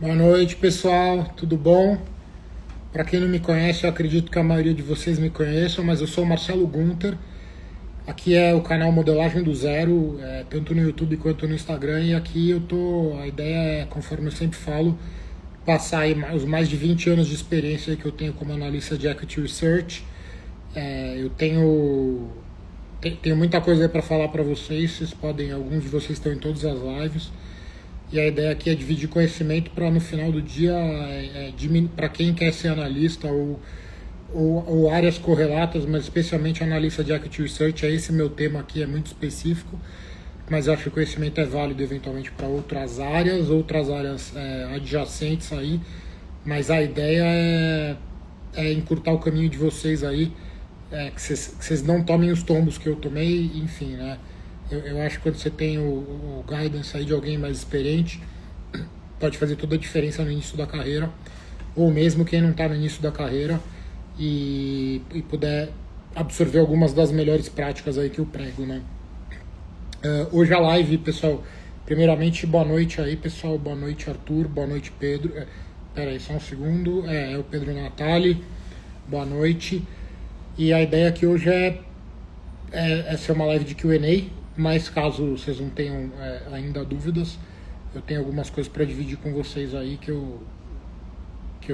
Boa noite, pessoal. Tudo bom? Para quem não me conhece, eu acredito que a maioria de vocês me conheçam, mas eu sou o Marcelo Gunter. Aqui é o canal Modelagem do Zero, tanto no YouTube quanto no Instagram. E aqui a ideia é, conforme eu sempre falo, passar aí os mais de 20 anos de experiência que eu tenho como analista de Equity Research. Eu tenho muita coisa para falar para vocês. Alguns de vocês estão em todas as lives. E a ideia aqui é dividir conhecimento para no final do dia, para quem quer ser analista ou áreas correlatas, mas especialmente analista de Equity Research, esse meu tema aqui é muito específico, mas acho que o conhecimento é válido eventualmente para outras áreas adjacentes aí, mas a ideia é encurtar o caminho de vocês aí, que vocês não tomem os tombos que eu tomei, enfim, né? Eu acho que quando você tem o guidance aí de alguém mais experiente, pode fazer toda a diferença no início da carreira, ou mesmo quem não está no início da carreira e puder absorver algumas das melhores práticas aí que eu prego, né? Hoje a live, pessoal, primeiramente boa noite aí, pessoal, boa noite Arthur, boa noite Pedro, pera aí só um segundo, é o Pedro Natali, boa noite, e a ideia aqui hoje é ser uma live de Q&A, mas caso vocês não tenham ainda dúvidas, eu tenho algumas coisas para dividir com vocês aí que eu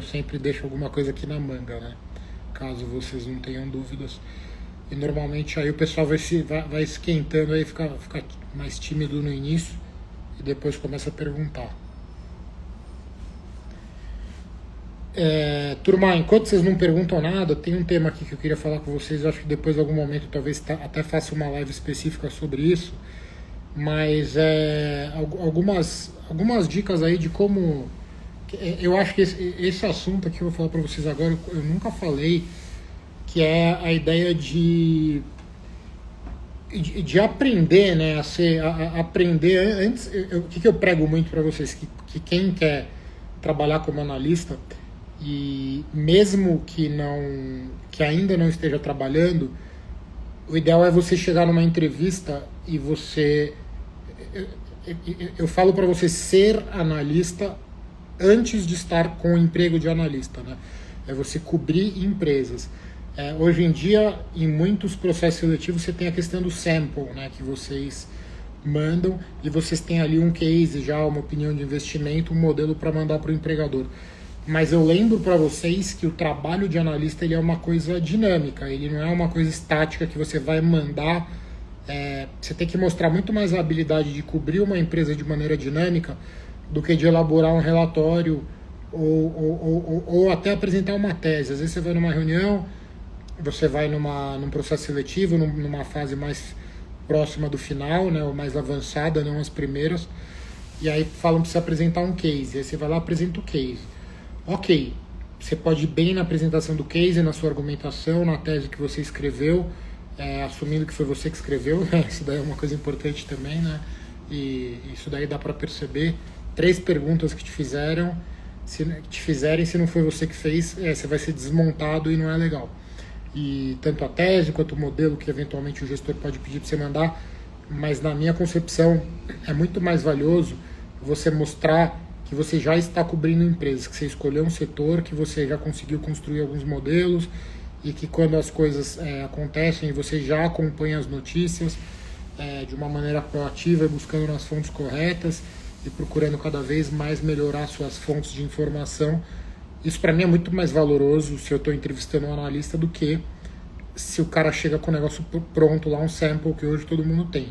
sempre deixo alguma coisa aqui na manga, né? Caso vocês não tenham dúvidas. E normalmente aí o pessoal vai esquentando aí, fica mais tímido no início e depois começa a perguntar. Turma, enquanto vocês não perguntam nada, tem um tema aqui que eu queria falar com vocês. Eu acho que depois, em algum momento, talvez até faça uma live específica sobre isso. Mas algumas dicas aí de como... Eu acho que esse assunto aqui que eu vou falar para vocês agora, eu nunca falei, que é a ideia de aprender, né? Aprender antes... O que eu prego muito para vocês? Que quem quer trabalhar como analista... E mesmo que ainda não esteja trabalhando, o ideal é você chegar numa entrevista e eu falo para você ser analista antes de estar com o emprego de analista, né? É você cobrir empresas. Hoje em dia, em muitos processos seletivos, você tem a questão do sample, né, que vocês mandam e vocês têm ali um case já, uma opinião de investimento, um modelo para mandar para o empregador. Mas eu lembro para vocês que o trabalho de analista ele é uma coisa dinâmica, ele não é uma coisa estática que você vai mandar. Você tem que mostrar muito mais a habilidade de cobrir uma empresa de maneira dinâmica do que de elaborar um relatório ou até apresentar uma tese. Às vezes você vai numa reunião, você vai num processo seletivo, numa fase mais próxima do final, né, ou mais avançada, não as primeiras, e aí falam para você apresentar um case, aí você vai lá e apresenta o case. Ok, você pode ir bem na apresentação do case, na sua argumentação, na tese que você escreveu, assumindo que foi você que escreveu, né? Isso daí é uma coisa importante também, né? E isso daí dá para perceber. 3 perguntas que te fizerem, se não foi você que fez, você vai ser desmontado e não é legal. E tanto a tese quanto o modelo que eventualmente o gestor pode pedir para você mandar, mas na minha concepção é muito mais valioso você mostrar que você já está cobrindo empresas, que você escolheu um setor, que você já conseguiu construir alguns modelos e que quando as coisas acontecem, você já acompanha as notícias de uma maneira proativa, buscando nas fontes corretas e procurando cada vez mais melhorar suas fontes de informação. Isso para mim é muito mais valoroso se eu estou entrevistando um analista do que se o cara chega com o negócio pronto lá, um sample que hoje todo mundo tem.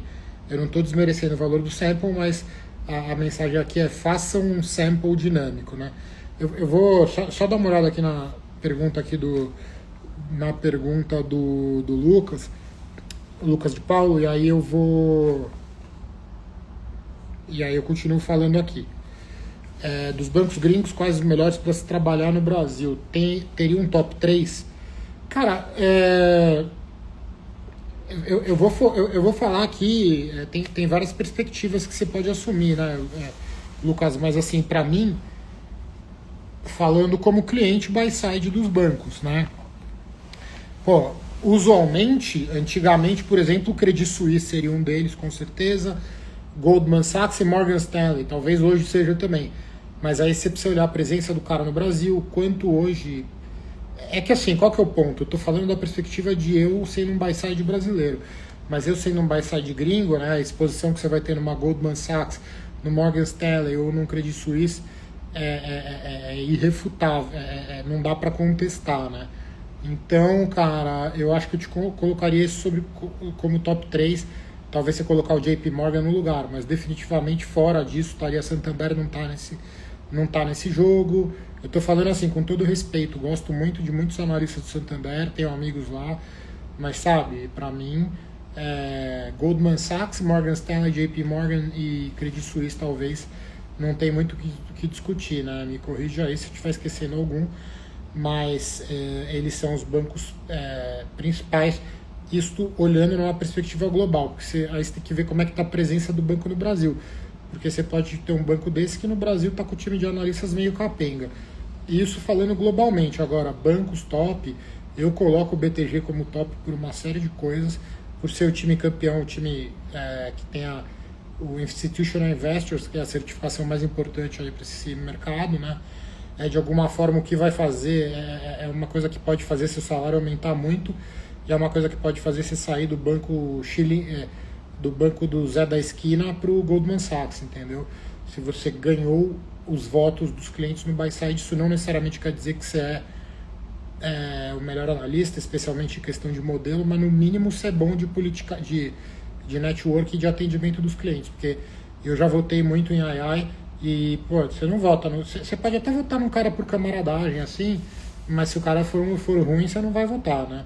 Eu não estou desmerecendo o valor do sample, mas a mensagem aqui é: faça um sample dinâmico, né? Eu vou só dar uma olhada aqui na pergunta do Lucas de Paulo, e aí eu continuo falando aqui. Dos bancos gringos, quais os melhores para se trabalhar no Brasil? Teria um top 3? Cara, eu vou falar aqui, tem várias perspectivas que você pode assumir, né, Lucas, mas assim, para mim, falando como cliente buy side dos bancos, né, pô, usualmente, antigamente, por exemplo, o Credit Suisse seria um deles, com certeza, Goldman Sachs e Morgan Stanley, talvez hoje seja também, Mas aí você precisa olhar a presença do cara no Brasil, quanto hoje... É que assim, qual que é o ponto? Eu tô falando da perspectiva de eu sendo um buy-side brasileiro. Mas eu sendo um buy-side gringo, né, a exposição que você vai ter numa Goldman Sachs, no Morgan Stanley ou num Credit Suisse é irrefutável, não dá para contestar, né? Então, cara, eu acho que eu te colocaria isso como top 3. Talvez você colocar o JP Morgan no lugar, mas definitivamente fora disso estaria Santander, não tá nesse jogo. Eu tô falando assim, com todo respeito, gosto muito de muitos analistas do Santander, tenho amigos lá, mas sabe, pra mim, Goldman Sachs, Morgan Stanley, JP Morgan e Credit Suisse talvez não tem muito o que discutir, né? Me corrija aí se eu estiver esquecendo algum, mas eles são os bancos principais, isto olhando numa perspectiva global, porque aí você tem que ver como é que está a presença do banco no Brasil, porque você pode ter um banco desse que no Brasil está com o time de analistas meio capenga. Isso falando globalmente. Agora, bancos top, eu coloco o BTG como top por uma série de coisas, por ser o time campeão, o time que tem o Institutional Investors, que é a certificação mais importante para esse mercado, né? De alguma forma o que vai fazer é uma coisa que pode fazer seu salário aumentar muito, e é uma coisa que pode fazer você sair do banco do banco do Zé da esquina para o Goldman Sachs, entendeu? Se você ganhou os votos dos clientes no buy side, isso não necessariamente quer dizer que você é o melhor analista, especialmente em questão de modelo, mas no mínimo você é bom de política, de network e de atendimento dos clientes, porque eu já votei muito em AI e, pô, você não vota, você pode até votar num cara por camaradagem, assim, mas se o cara for ruim, você não vai votar, né?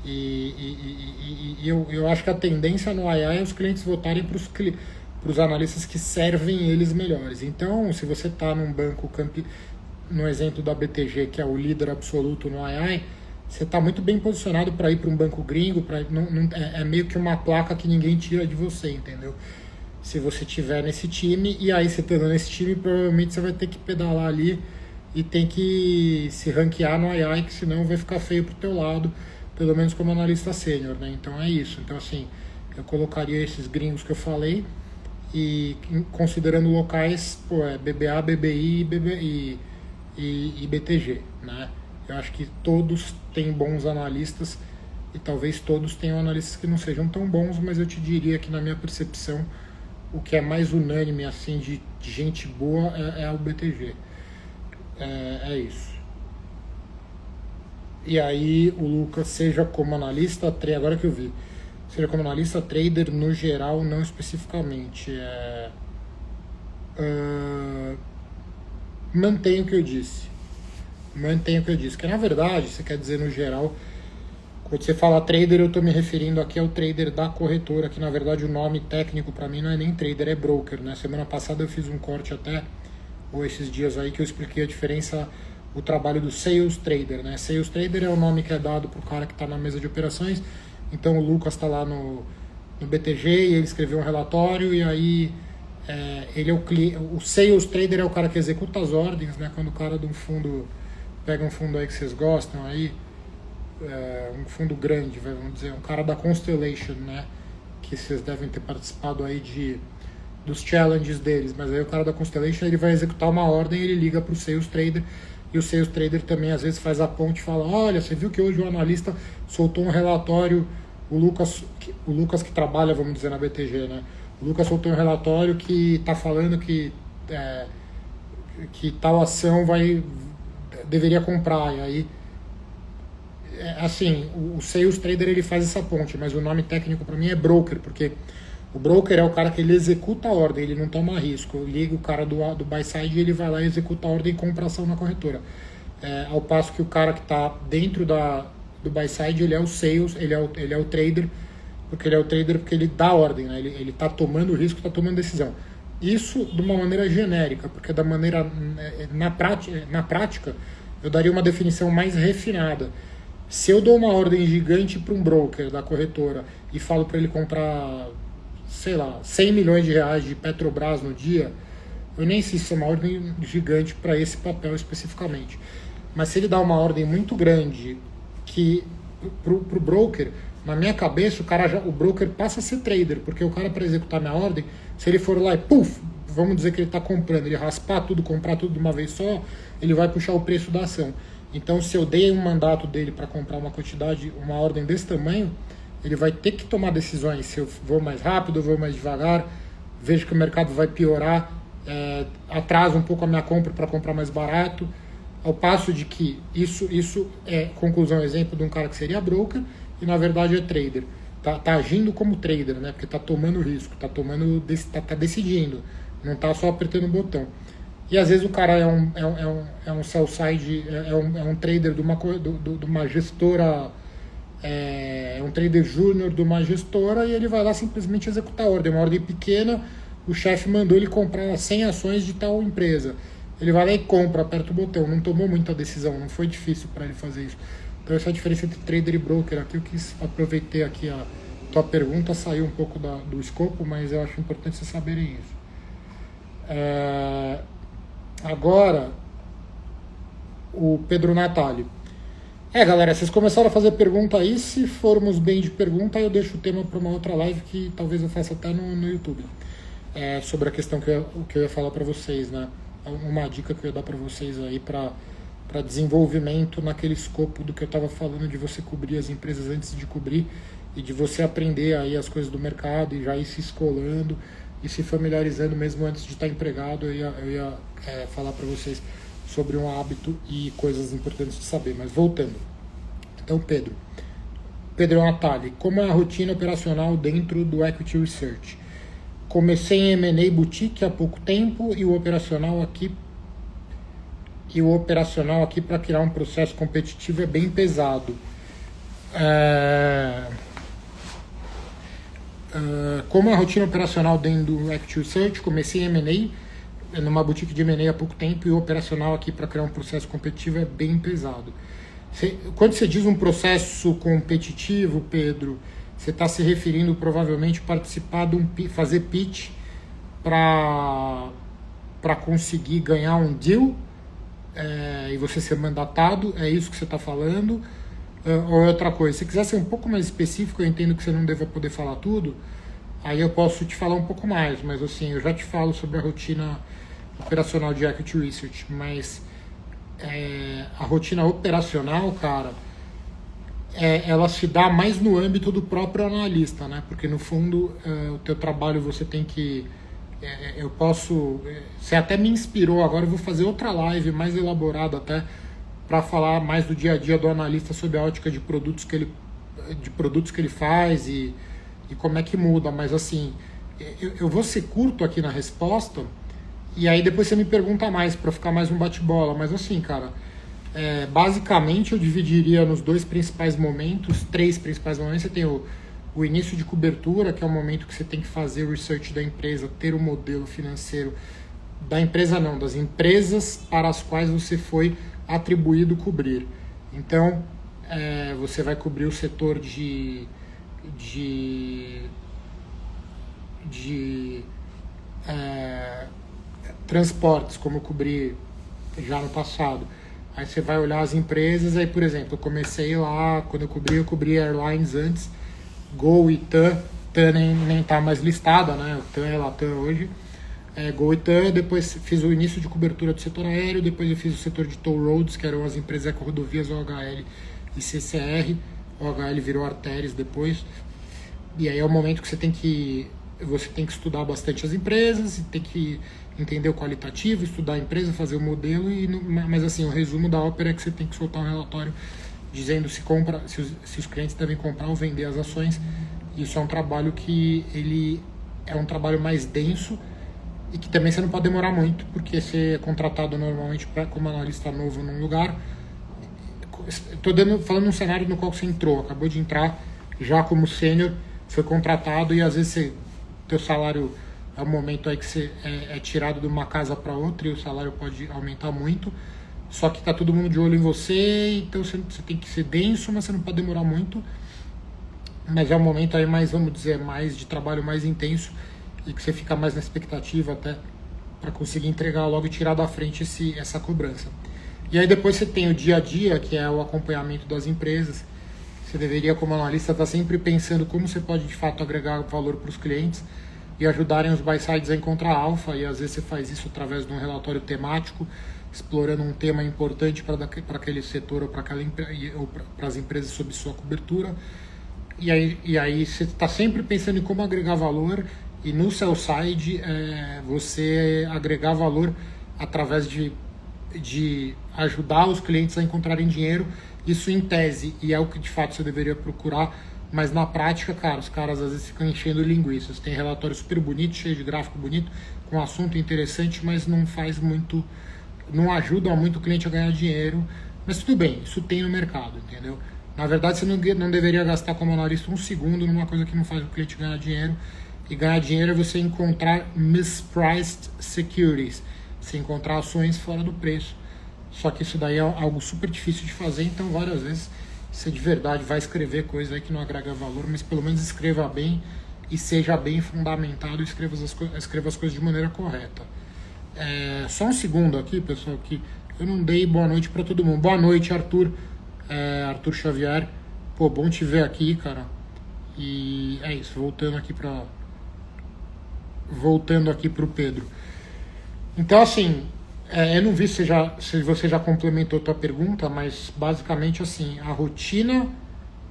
E eu acho que a tendência no AI é os clientes votarem para os analistas que servem eles melhores. Então, se você está num banco, no exemplo da BTG, que é o líder absoluto no AI, você está muito bem posicionado para ir para um banco gringo, é meio que uma placa que ninguém tira de você, entendeu? Se você tiver nesse time, e aí você estando nesse time, provavelmente você vai ter que pedalar ali e tem que se ranquear no AI, que senão vai ficar feio pro teu lado, pelo menos como analista sênior, né? Então é isso. Então, assim, eu colocaria esses gringos que eu falei, e considerando locais, BBA, BBI e BTG, né? Eu acho que todos têm bons analistas, e talvez todos tenham analistas que não sejam tão bons, mas eu te diria que, na minha percepção, o que é mais unânime, assim, de gente boa é o BTG. É isso. E aí o Lucas, seja como analista, agora que eu vi, seja como analista, trader no geral, não especificamente. Mantenho o que eu disse. Que na verdade, você quer dizer no geral, quando você fala trader, eu estou me referindo aqui ao trader da corretora, que na verdade o nome técnico para mim não é nem trader, é broker, né? Semana passada eu fiz um corte até, ou esses dias aí, que eu expliquei a diferença, o trabalho do sales trader, né? Sales trader é o nome que é dado para o cara que está na mesa de operações. Então o Lucas está lá no BTG e ele escreveu um relatório, e aí ele é o sales trader é o cara que executa as ordens, né? Quando o cara de um fundo pega um fundo aí que vocês gostam aí, um fundo grande, vamos dizer, um cara da Constellation, né? Que vocês devem ter participado aí dos challenges deles, mas aí o cara da Constellation, ele vai executar uma ordem, ele liga para o sales trader, e o sales trader também às vezes faz a ponte e fala: olha, você viu que hoje o analista soltou um relatório, o Lucas que trabalha, vamos dizer, na BTG, né? O Lucas soltou um relatório que está falando que tal ação deveria comprar, e aí assim, o sales trader ele faz essa ponte, mas o nome técnico para mim é broker, porque o broker é o cara que ele executa a ordem, ele não toma risco. Liga o cara do buy side e ele vai lá e executa a ordem e compra a ação na corretora. Ao passo que o cara que está dentro do buy side, ele é o sales, ele é o trader, porque ele dá a ordem, né? Ele está tomando risco, está tomando decisão. Isso de uma maneira genérica, porque na prática eu daria uma definição mais refinada. Se eu dou uma ordem gigante para um broker da corretora e falo para ele comprar, sei lá, 100 milhões de reais de Petrobras no dia, eu nem sei se é uma ordem gigante para esse papel especificamente. Mas se ele dá uma ordem muito grande que pro broker, na minha cabeça, o broker passa a ser trader, porque o cara, para executar minha ordem, se ele for lá e vamos dizer que ele está comprando, ele raspar tudo, comprar tudo de uma vez só, ele vai puxar o preço da ação. Então, se eu dei um mandato dele para comprar uma quantidade, uma ordem desse tamanho, ele vai ter que tomar decisões, se eu vou mais rápido, eu vou mais devagar, vejo que o mercado vai piorar, atraso um pouco a minha compra para comprar mais barato, ao passo de que isso é, conclusão, exemplo de um cara que seria broker e na verdade é trader. Tá agindo como trader, né? Porque tá tomando risco, tá decidindo, não tá só apertando o botão. E às vezes o cara é um sell side, é um trader de uma gestora, é um trader júnior de uma gestora e ele vai lá simplesmente executar a ordem, uma ordem pequena, o chefe mandou ele comprar 100 ações de tal empresa. Ele vai lá e compra, aperta o botão, não tomou muita decisão, não foi difícil para ele fazer isso. Então essa é a diferença entre trader e broker. Aqui eu aproveitei aqui a tua pergunta, saiu um pouco do escopo, mas eu acho importante vocês saberem isso. Agora, o Pedro Natali. Galera, vocês começaram a fazer pergunta aí, se formos bem de pergunta, eu deixo o tema para uma outra live que talvez eu faça até no YouTube. Sobre a questão que eu ia falar para vocês, né? Uma dica que eu ia dar para vocês aí para desenvolvimento naquele escopo do que eu estava falando, de você cobrir as empresas antes de cobrir e de você aprender aí as coisas do mercado e já ir se escolando e se familiarizando mesmo antes de estar empregado. Eu ia falar para vocês sobre um hábito e coisas importantes de saber. Mas voltando. Então, Pedro Natali, como é a rotina operacional dentro do Equity Research? Comecei em M&A Boutique há pouco tempo e o operacional aqui para criar um processo competitivo é bem pesado. Como a rotina operacional dentro do Equity Research, comecei em M&A, numa boutique de M&A há pouco tempo, e o operacional aqui para criar um processo competitivo é bem pesado. Quando você diz um processo competitivo, Pedro, você está se referindo provavelmente participar fazer pitch para conseguir ganhar um deal e você ser mandatado, é isso que você está falando? Ou é outra coisa? Se quiser ser um pouco mais específico, eu entendo que você não deva poder falar tudo, aí eu posso te falar um pouco mais, mas assim, eu já te falo sobre a rotina operacional de Equity Research, mas a rotina operacional, cara, ela se dá mais no âmbito do próprio analista, né? Porque no fundo, o teu trabalho você tem que... Você até me inspirou, agora eu vou fazer outra live mais elaborada até, para falar mais do dia a dia do analista sob a ótica de produtos que ele faz e como é que muda. Mas assim, eu vou ser curto aqui na resposta e aí depois você me pergunta mais para ficar mais um bate-bola. Mas assim, cara, basicamente eu dividiria nos três principais momentos. Você tem o início de cobertura, que é o momento que você tem que fazer o research da empresa, ter o modelo financeiro da empresa, não, das empresas para as quais você foi atribuído cobrir. Então, você vai cobrir o setor de transportes, como eu cobri já no passado. Aí você vai olhar as empresas, aí, por exemplo, eu comecei lá, quando eu cobri airlines antes, Gol e TAM nem tá mais listada, né? O TAM é Latam hoje. Gol e TAM, depois fiz o início de cobertura do setor aéreo, depois eu fiz o setor de toll roads, que eram as empresas eco-rodovias, OHL e CCR. OHL virou artérias depois. E aí é o momento que você tem que estudar bastante as empresas, tem que entender o qualitativo, estudar a empresa, fazer o modelo, mas assim, o resumo da ópera é que você tem que soltar um relatório dizendo se os clientes devem comprar ou vender as ações. Isso é um trabalho que ele é um trabalho mais denso e que também você não pode demorar muito, porque você é contratado normalmente como analista novo num lugar. Estou falando um cenário no qual você entrou, acabou de entrar já como sênior, foi contratado e às vezes teu salário é um momento aí que você é tirado de uma casa para outra e o salário pode aumentar muito. Só que tá todo mundo de olho em você, então você tem que ser denso, mas você não pode demorar muito. Mas é um momento aí mais, vamos dizer, mais de trabalho mais intenso e que você fica mais na expectativa até para conseguir entregar logo e tirar da frente essa cobrança. E aí depois você tem o dia a dia, que é o acompanhamento das empresas. Você deveria, como analista, estar sempre pensando como você pode de fato agregar valor para os clientes. e ajudarem os buy-sides a encontrar alfa, e às vezes você faz isso através de um relatório temático, explorando um tema importante para aquele setor ou para as empresas sob sua cobertura. E aí você está sempre pensando em como agregar valor, e no sell side você agregar valor através de ajudar os clientes a encontrarem dinheiro. Isso em tese, e é o que de fato você deveria procurar, mas na prática, cara, os caras às vezes ficam enchendo linguiças. Tem relatório super bonito, cheio de gráfico bonito, com assunto interessante, mas não faz muito, não ajuda muito o cliente a ganhar dinheiro. Mas tudo bem, isso tem no mercado, entendeu? Na verdade, você não deveria gastar como analista um segundo numa coisa que não faz o cliente ganhar dinheiro. E ganhar dinheiro é você encontrar mispriced securities, você encontrar ações fora do preço. Só que isso daí é algo super difícil de fazer, então várias vezes você de verdade vai escrever coisa aí que não agrega valor, mas pelo menos escreva bem e seja bem fundamentado e escreva as coisas de maneira correta. Só um segundo aqui, pessoal, que eu não dei boa noite para todo mundo. Boa noite, Arthur. Arthur Xavier. Pô, bom te ver aqui, cara. E é isso, voltando aqui pro Pedro. Então, assim, eu não vi se você já complementou a tua pergunta, mas basicamente assim, a rotina,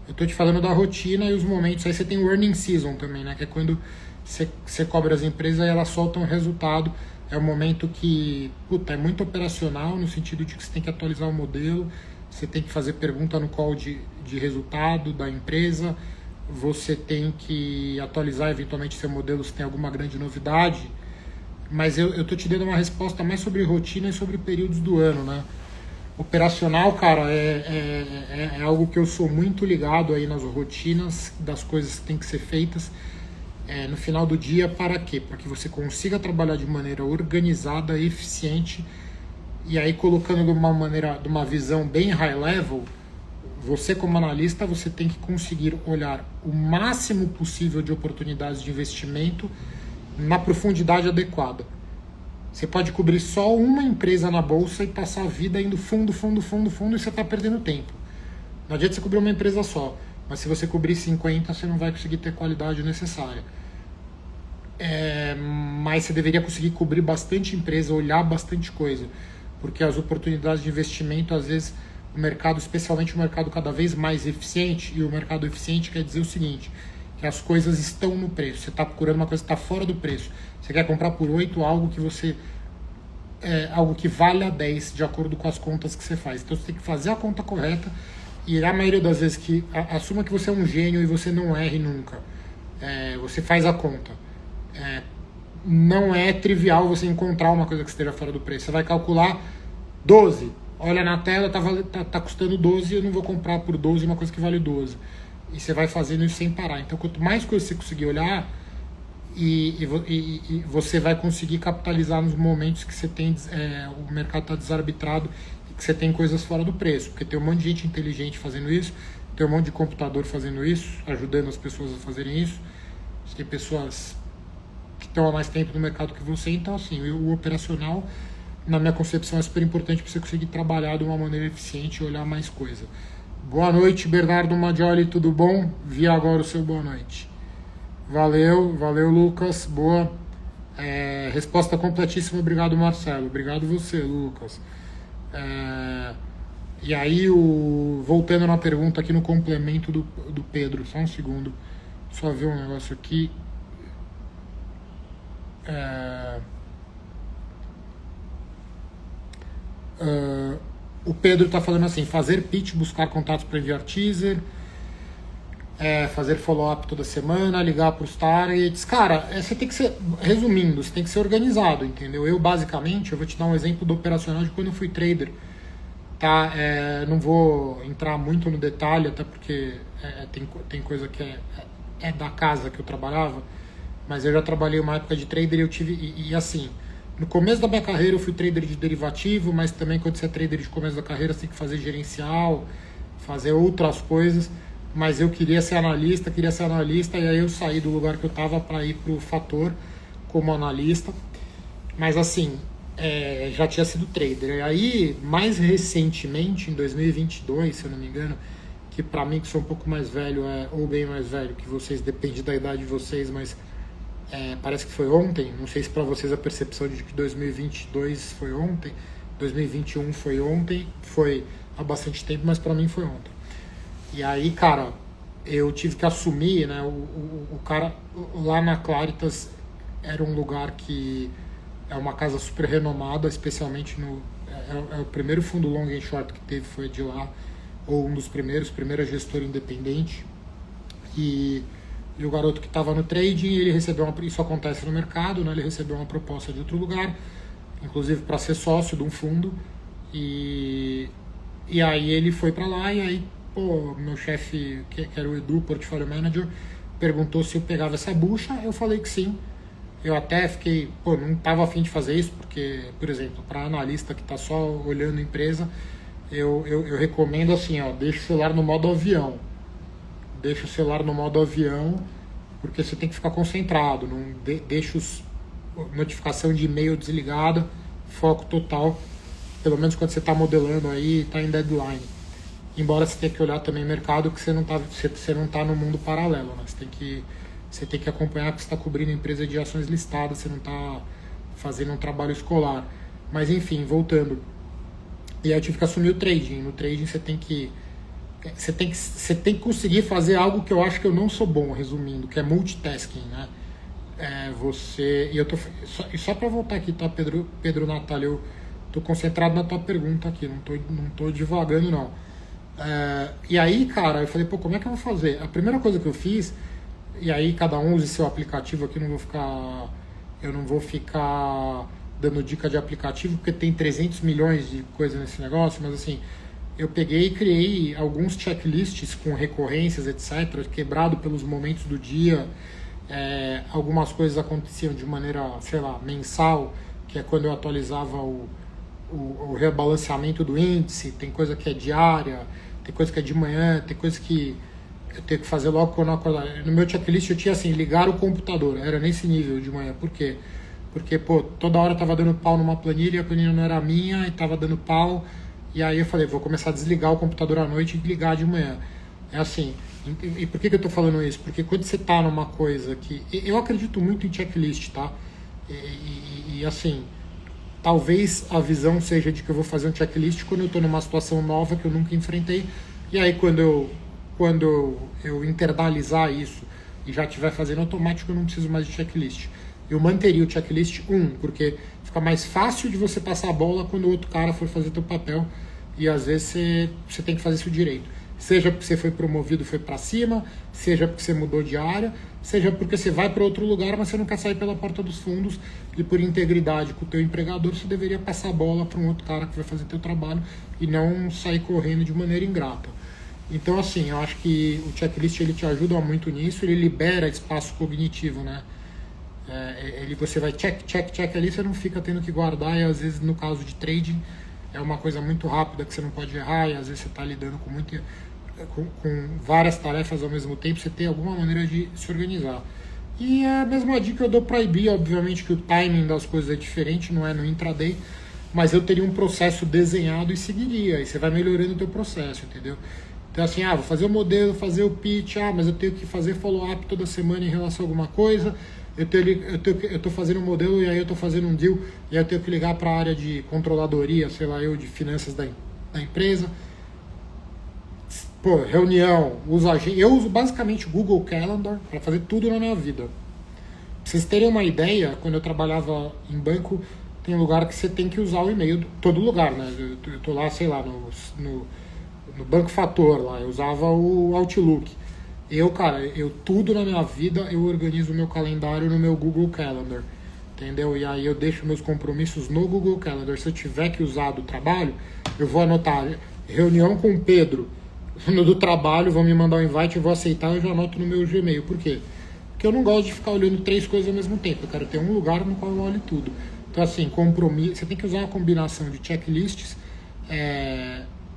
eu tô te falando da rotina e os momentos, aí você tem o earning season também, né, que é quando você cobra as empresas e elas soltam o resultado. É um momento que, é muito operacional, no sentido de que você tem que atualizar o modelo, você tem que fazer pergunta no call de resultado da empresa, você tem que atualizar eventualmente seu modelo se tem alguma grande novidade. Mas eu tô te dando uma resposta mais sobre rotina e sobre períodos do ano, né? Operacional, cara, é algo que eu sou muito ligado aí nas rotinas das coisas que tem que ser feitas no final do dia. Para quê? Para que você consiga trabalhar de maneira organizada, eficiente, e aí colocando de uma visão bem high level, você como analista, você tem que conseguir olhar o máximo possível de oportunidades de investimento na profundidade adequada. Você pode cobrir só uma empresa na bolsa e passar a vida indo fundo, e você está perdendo tempo. Não adianta você cobrir uma empresa só, mas se você cobrir 50, você não vai conseguir ter a qualidade necessária. Mas você deveria conseguir cobrir bastante empresa, olhar bastante coisa, porque as oportunidades de investimento, às vezes, o mercado, especialmente o mercado cada vez mais eficiente, e o mercado eficiente quer dizer o seguinte, que as coisas estão no preço, você está procurando uma coisa que está fora do preço, você quer comprar por 8 algo que vale a 10 de acordo com as contas que você faz. Então você tem que fazer a conta correta, e a maioria das vezes assuma que você é um gênio e você não erre nunca. Você faz a conta. Não é trivial você encontrar uma coisa que esteja fora do preço. Você vai calcular 12, olha na tela, tá custando 12, eu não vou comprar por 12 uma coisa que vale 12. E você vai fazendo isso sem parar. Então, quanto mais coisas você conseguir olhar, e você vai conseguir capitalizar nos momentos que você tem, o mercado está desarbitrado e que você tem coisas fora do preço. Porque tem um monte de gente inteligente fazendo isso, tem um monte de computador fazendo isso, ajudando as pessoas a fazerem isso. Você tem pessoas que estão há mais tempo no mercado que você. Então, assim, o operacional, na minha concepção, é super importante para você conseguir trabalhar de uma maneira eficiente e olhar mais coisa. Boa noite, Bernardo Maggioli, tudo bom? Vi agora o seu boa noite. Valeu, Lucas, boa. Resposta completíssima, obrigado, Marcelo. Obrigado você, Lucas. E aí, voltando na pergunta aqui no complemento do Pedro, só um segundo, só ver um negócio aqui. O Pedro está falando assim, fazer pitch, buscar contatos para enviar teaser, fazer follow-up toda semana, ligar para os targets. Cara, você tem que ser, resumindo, você tem que ser organizado, entendeu? Eu vou te dar um exemplo do operacional de quando eu fui trader, tá? Não vou entrar muito no detalhe, até porque tem coisa que é da casa que eu trabalhava, mas eu já trabalhei uma época de trader e eu tive, e assim, no começo da minha carreira eu fui trader de derivativo, mas também quando você é trader de começo da carreira você tem que fazer gerencial, fazer outras coisas, mas eu queria ser analista, e aí eu saí do lugar que eu estava para ir para o Fator como analista, mas assim, já tinha sido trader. E aí, mais recentemente, em 2022, se eu não me engano, que para mim que sou um pouco mais velho, ou bem mais velho que vocês, depende da idade de vocês, mas parece que foi ontem, não sei se para vocês a percepção de que 2022 foi ontem, 2021 foi ontem, foi há bastante tempo, mas para mim foi ontem. E aí, cara, eu tive que assumir, né, o cara lá na Claritas era um lugar que é uma casa super renomada, especialmente é o primeiro fundo long and short que teve foi de lá, ou um dos primeiros, primeira gestora independente. E o garoto que estava no trading, ele recebeu isso acontece no mercado, né? Ele recebeu uma proposta de outro lugar, inclusive para ser sócio de um fundo, e aí ele foi para lá, e aí, pô, meu chefe, que era o Edu, Portfolio Manager, perguntou se eu pegava essa bucha, eu falei que sim. Eu até fiquei, pô, não estava afim de fazer isso, porque, por exemplo, para analista que está só olhando a empresa, eu recomendo assim, ó, deixa o celular no modo avião. Deixa o celular no modo avião, porque você tem que ficar concentrado, não deixa notificação de e-mail desligada, foco total, pelo menos quando você está modelando aí, está em deadline. Embora você tenha que olhar também o mercado, que você não tá no mundo paralelo, né? Você tem que acompanhar que você está cobrindo empresa de ações listadas, você não está fazendo um trabalho escolar. Mas enfim, voltando. E aí eu tive que assumir o trading. No trading você tem que conseguir fazer algo que eu acho que eu não sou bom, resumindo, que é multitasking, né? E só para voltar aqui, tá, Pedro Natália, eu tô concentrado na tua pergunta aqui, não tô divagando não. E aí, cara, eu falei, pô, como é que eu vou fazer? A primeira coisa que eu fiz, e aí cada um use seu aplicativo aqui, eu não vou ficar dando dica de aplicativo, porque tem 300 milhões de coisas nesse negócio, mas assim, eu peguei e criei alguns checklists com recorrências, etc., quebrado pelos momentos do dia. Algumas coisas aconteciam de maneira, sei lá, mensal, que é quando eu atualizava o rebalanceamento do índice. Tem coisa que é diária, tem coisa que é de manhã, tem coisa que eu tenho que fazer logo quando eu acordar. No meu checklist eu tinha assim, ligar o computador, era nesse nível de manhã. Por quê? Porque, pô, toda hora eu tava dando pau numa planilha, a planilha não era minha e tava dando pau. E aí eu falei, vou começar a desligar o computador à noite e ligar de manhã. É assim. E por que eu tô falando isso? Porque quando você tá numa coisa que... Eu acredito muito em checklist, tá? E assim, talvez a visão seja de que eu vou fazer um checklist quando eu tô numa situação nova que eu nunca enfrentei. E aí quando eu internalizar isso e já estiver fazendo automático, eu não preciso mais de checklist. Eu manteria o checklist, porque fica mais fácil de você passar a bola quando o outro cara for fazer teu papel, e às vezes você tem que fazer isso direito. Seja porque você foi promovido, foi para cima, seja porque você mudou de área, seja porque você vai para outro lugar, mas você não quer sair pela porta dos fundos, e por integridade com o teu empregador, você deveria passar a bola para um outro cara que vai fazer teu trabalho e não sair correndo de maneira ingrata. Então, assim, eu acho que o checklist ele te ajuda muito nisso, ele libera espaço cognitivo, né? Você vai check ali, você não fica tendo que guardar, e às vezes no caso de trading é uma coisa muito rápida que você não pode errar, e às vezes você está lidando com várias tarefas ao mesmo tempo, você tem alguma maneira de se organizar. E é a mesma dica que eu dou para IB, obviamente que o timing das coisas é diferente, não é no intraday, mas eu teria um processo desenhado e seguiria, e você vai melhorando o teu processo, entendeu? Então assim, vou fazer o modelo, fazer o pitch, mas eu tenho que fazer follow-up toda semana em relação a alguma coisa, eu tô fazendo um modelo e aí eu tô fazendo um deal, e aí eu tenho que ligar para a área de controladoria, sei lá, de finanças da empresa. Pô, reunião, eu uso basicamente o Google Calendar para fazer tudo na minha vida. Pra vocês terem uma ideia, quando eu trabalhava em banco, tem lugar que você tem que usar o e-mail, todo lugar, né? Eu tô lá, sei lá, no Banco Fator, lá, eu usava o Outlook. Tudo na minha vida, eu organizo o meu calendário no meu Google Calendar, entendeu? E aí eu deixo meus compromissos no Google Calendar. Se eu tiver que usar do trabalho, eu vou anotar reunião com o Pedro, no do trabalho, vão me mandar um invite, eu vou aceitar, eu já anoto no meu Gmail. Por quê? Porque eu não gosto de ficar olhando 3 coisas ao mesmo tempo, eu quero ter um lugar no qual eu olho tudo. Então assim, compromisso, você tem que usar uma combinação de checklists,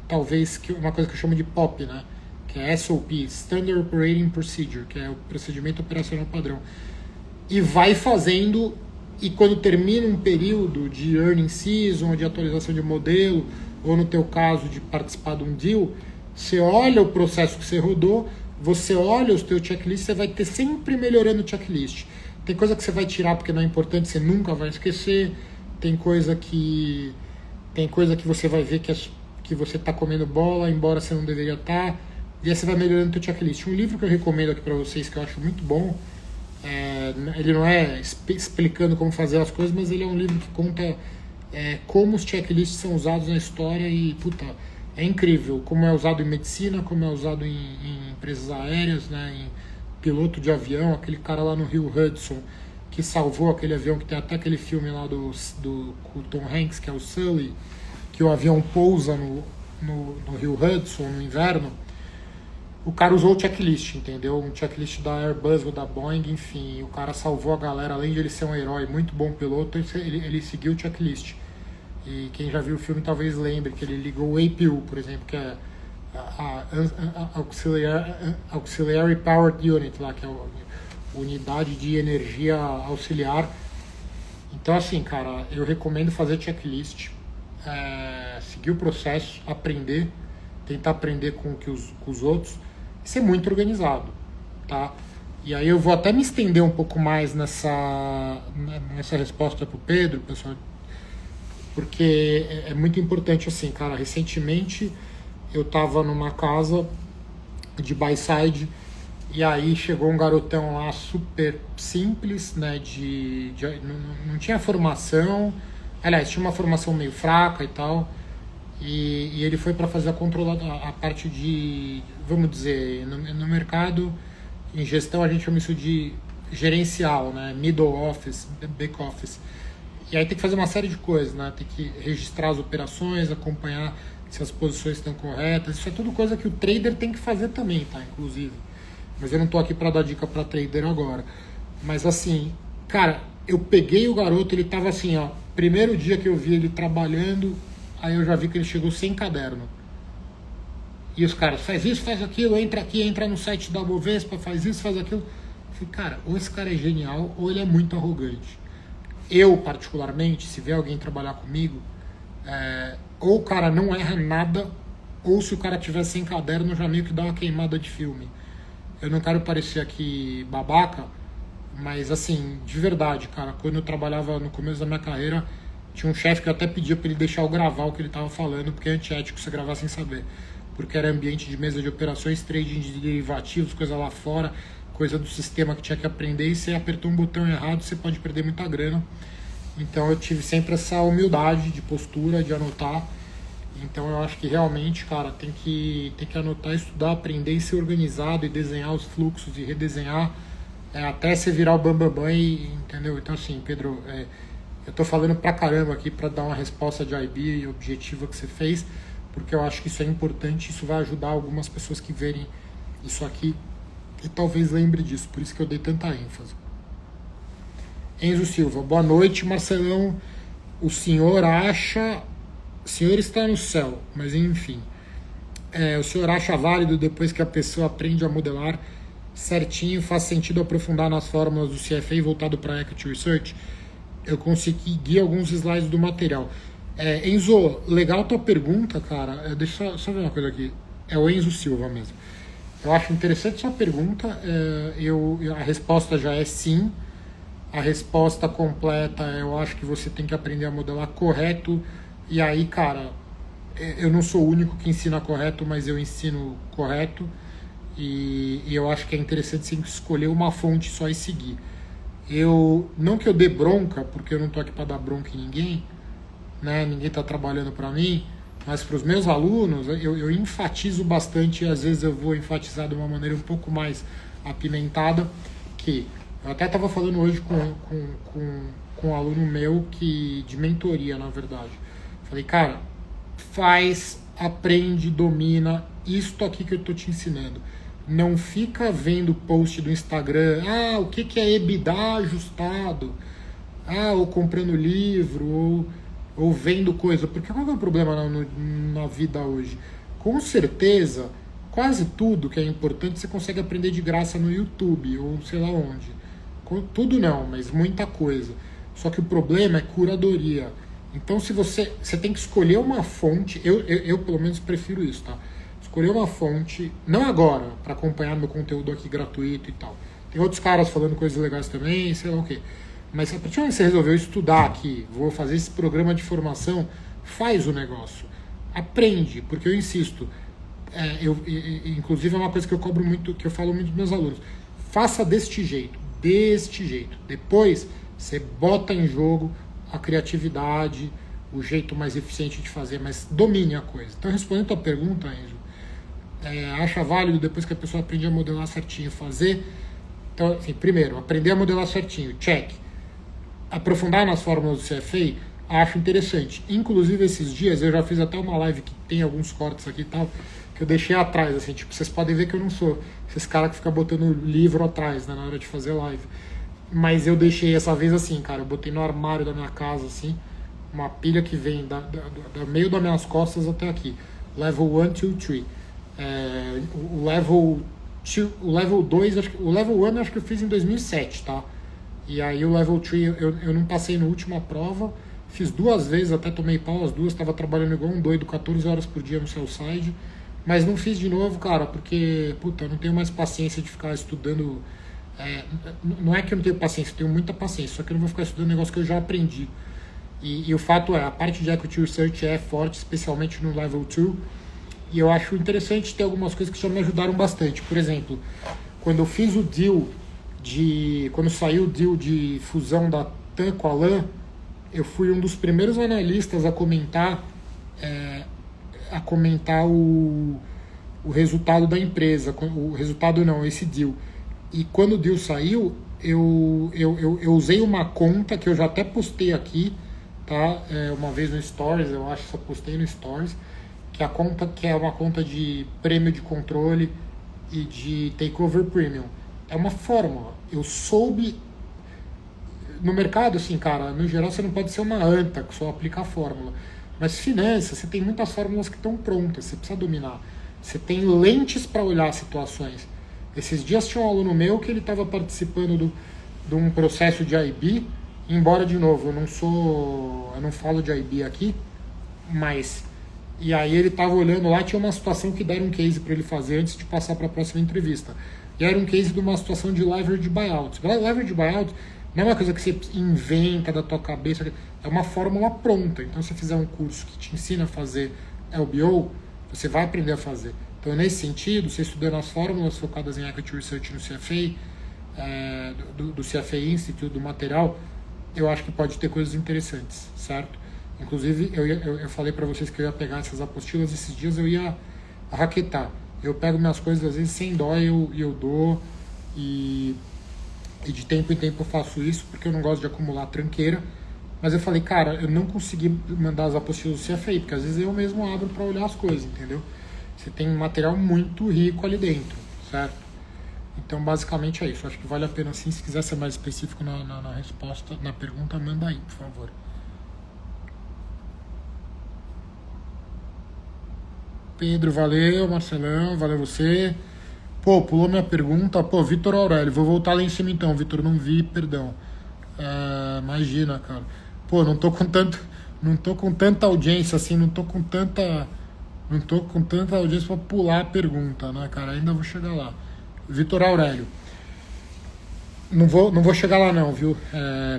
talvez uma coisa que eu chamo de POP, né? Que é SOP, Standard Operating Procedure, que é o procedimento operacional padrão. E vai fazendo, e quando termina um período de earning season, ou de atualização de modelo, ou no teu caso de participar de um deal, você olha o processo que você rodou, você olha os teus checklists, você vai ter sempre melhorando o checklist. tem coisa que você vai tirar porque não é importante, você nunca vai esquecer. Tem coisa que você vai ver que você está comendo bola, embora você não deveria estar. E aí você vai melhorando o teu checklist. Um livro que eu recomendo aqui para vocês, que eu acho muito bom, ele não é explicando como fazer as coisas, mas ele é um livro que conta como os checklists são usados na história e, puta, é incrível. Como é usado em medicina, como é usado em empresas aéreas, né, em piloto de avião, aquele cara lá no Rio Hudson que salvou aquele avião, que tem até aquele filme lá com o Tom Hanks, que é o Sully, que o avião pousa no Rio Hudson no inverno. O cara usou o checklist, entendeu? Um checklist da Airbus ou da Boeing, enfim. O cara salvou a galera, além de ele ser um herói, muito bom piloto, ele seguiu o checklist. E quem já viu o filme talvez lembre que ele ligou o APU, por exemplo, que é a Auxiliary Powered Unit, lá, que é a unidade de energia auxiliar. Então, assim, cara, eu recomendo fazer checklist, seguir o processo, tentar aprender com os outros, e ser muito organizado, tá? E aí eu vou até me estender um pouco mais nessa resposta pro Pedro, pessoal, porque é muito importante, assim, cara. Recentemente eu tava numa casa de Bayside e aí chegou um garotão lá super simples, né, não tinha formação, aliás, tinha uma formação meio fraca e tal, e ele foi para fazer a parte de, vamos dizer, no mercado, em gestão a gente chama isso de gerencial, né, middle office, back office. E aí tem que fazer uma série de coisas, né? Tem que registrar as operações, acompanhar se as posições estão corretas. Isso é tudo coisa que o trader tem que fazer também, tá? Inclusive. Mas eu não tô aqui para dar dica para trader agora. Mas assim, cara, eu peguei o garoto, ele tava assim, ó. Primeiro dia que eu vi ele trabalhando, aí eu já vi que ele chegou sem caderno. E os caras, faz isso, faz aquilo, entra aqui, entra no site da Bovespa, faz isso, faz aquilo. Eu falei, cara, ou esse cara é genial ou ele é muito arrogante. Eu, particularmente, se ver alguém trabalhar comigo, ou o cara não erra nada, ou se o cara tiver sem caderno, já meio que dá uma queimada de filme. Eu não quero parecer aqui babaca, mas assim, de verdade, cara, quando eu trabalhava no começo da minha carreira, tinha um chefe que eu até pedia para ele deixar eu gravar o que ele estava falando, porque é antiético você gravar sem saber. Porque era ambiente de mesa de operações, trading de derivativos, coisa lá fora, coisa do sistema que tinha que aprender, e você apertou um botão errado, você pode perder muita grana. Então eu tive sempre essa humildade de postura, de anotar. Então eu acho que realmente, cara, tem que anotar, estudar, aprender e ser organizado e desenhar os fluxos e redesenhar até você virar o bambambam, entendeu? Então assim, Pedro, eu tô falando pra caramba aqui pra dar uma resposta de IB e objetiva que você fez, porque eu acho que isso é importante, isso vai ajudar algumas pessoas que verem isso aqui e talvez lembre disso, por isso que eu dei tanta ênfase. Enzo Silva, boa noite, Marcelão. O senhor está no céu, mas enfim. O senhor acha válido, depois que a pessoa aprende a modelar certinho, faz sentido aprofundar nas fórmulas do CFA voltado para Equity Research? Eu consegui alguns slides do material. Enzo, legal tua pergunta, cara. Deixa eu só ver uma coisa aqui. É o Enzo Silva mesmo. Eu acho interessante sua pergunta. A resposta já é sim. A resposta completa, eu acho que você tem que aprender a modelar correto. E aí, cara, eu não sou o único que ensina correto, mas eu ensino correto. E eu acho que é interessante você escolher uma fonte só e seguir. Não que eu dê bronca, porque eu não tô aqui para dar bronca em ninguém, né? Ninguém tá trabalhando para mim. Mas para os meus alunos, eu enfatizo bastante, e às vezes eu vou enfatizar de uma maneira um pouco mais apimentada, que eu até estava falando hoje com um aluno meu de mentoria, na verdade. Falei, cara, aprende, domina isto aqui que eu tô te ensinando. Não fica vendo post do Instagram, o que é EBITDA ajustado, ou comprando livro, ou vendo coisa. Porque qual é o problema na vida hoje? Com certeza, quase tudo que é importante você consegue aprender de graça no YouTube, ou sei lá onde. Tudo não, mas muita coisa. Só que o problema é curadoria. Então se você tem que escolher uma fonte, eu pelo menos prefiro isso, tá? Escolher uma fonte, não agora, para acompanhar meu conteúdo aqui gratuito e tal. Tem outros caras falando coisas legais também, sei lá o quê. Mas a partir do momento que você resolveu estudar aqui, vou fazer esse programa de formação, faz o negócio. Aprende, porque eu insisto, inclusive é uma coisa que eu cobro muito, que eu falo muito dos meus alunos. Faça deste jeito. Depois você bota em jogo a criatividade, o jeito mais eficiente de fazer, mas domine a coisa. Então, respondendo a tua pergunta, Enzo, acha válido depois que a pessoa aprende a modelar certinho fazer? Então, assim, primeiro, aprender a modelar certinho, check. Aprofundar nas fórmulas do CFA, acho interessante. Inclusive, esses dias, eu já fiz até uma live que tem alguns cortes aqui e tal, que eu deixei atrás, assim, tipo, vocês podem ver que eu não sou esses caras que ficam botando livro atrás, né, na hora de fazer live. Mas eu deixei essa vez assim, cara, eu botei no armário da minha casa, assim, uma pilha que vem do meio das minhas costas até aqui. Level 1, 2, 3. O level 2, o level 1 acho que eu fiz em 2007, tá? E aí o level 3 eu não passei na última prova, fiz 2 vezes, até tomei pau as 2, estava trabalhando igual um doido, 14 horas por dia no Cellside. Mas não fiz de novo, cara, porque, puta, eu não tenho mais paciência de ficar estudando. Não é que eu não tenho paciência, eu tenho muita paciência, só que eu não vou ficar estudando negócio que eu já aprendi. E o fato a parte de Equity Research é forte, especialmente no Level 2, e eu acho interessante ter algumas coisas que já me ajudaram bastante. Por exemplo, quando eu fiz o deal quando saiu o deal de fusão da TAM com a LAN, eu fui um dos primeiros analistas a comentar o resultado da empresa, o resultado não, esse deal. E quando o deal saiu, eu usei uma conta que eu já até postei aqui, tá? Uma vez no Stories, eu acho que só postei no Stories, que é uma conta de prêmio de controle e de takeover premium. É uma fórmula. Eu soube no mercado, assim, cara, no geral você não pode ser uma anta que só aplica a fórmula. Mas finanças, você tem muitas fórmulas que estão prontas, você precisa dominar. Você tem lentes para olhar situações. Esses dias tinha um aluno meu que ele estava participando de um processo de IB, embora, de novo, eu não falo de IB aqui, mas... E aí ele estava olhando lá, tinha uma situação que deram um case para ele fazer antes de passar para a próxima entrevista. E era um case de uma situação de leverage buyout. Leverage buyout não é uma coisa que você inventa da tua cabeça, é uma fórmula pronta. Então, se você fizer um curso que te ensina a fazer LBO, você vai aprender a fazer. Então, nesse sentido, você estudando as fórmulas focadas em Equity Research no CFA, do CFA Institute, do material, eu acho que pode ter coisas interessantes, certo? Inclusive, eu falei para vocês que eu ia pegar essas apostilas, esses dias eu ia raquetar. Eu pego minhas coisas, às vezes, sem dó, eu dou, e de tempo em tempo eu faço isso, porque eu não gosto de acumular tranqueira. Mas eu falei, cara, eu não consegui mandar as apostilas do CFA, porque às vezes eu mesmo abro para olhar as coisas, entendeu? Você tem um material muito rico ali dentro, certo? Então, basicamente é isso. Acho que vale a pena, sim. Se quiser ser mais específico na resposta, na pergunta, manda aí, por favor. Pedro, valeu. Marcelão, valeu você. Pô, pulou minha pergunta. Pô, Vitor Aurélio, vou voltar lá em cima então. Vitor, não vi, perdão. Imagina, cara. Pô, não tô com tanta audiência assim, não tô com tanta audiência pra pular a pergunta, né, cara? Ainda vou chegar lá. Vitor Aurélio. Não vou chegar lá não, viu?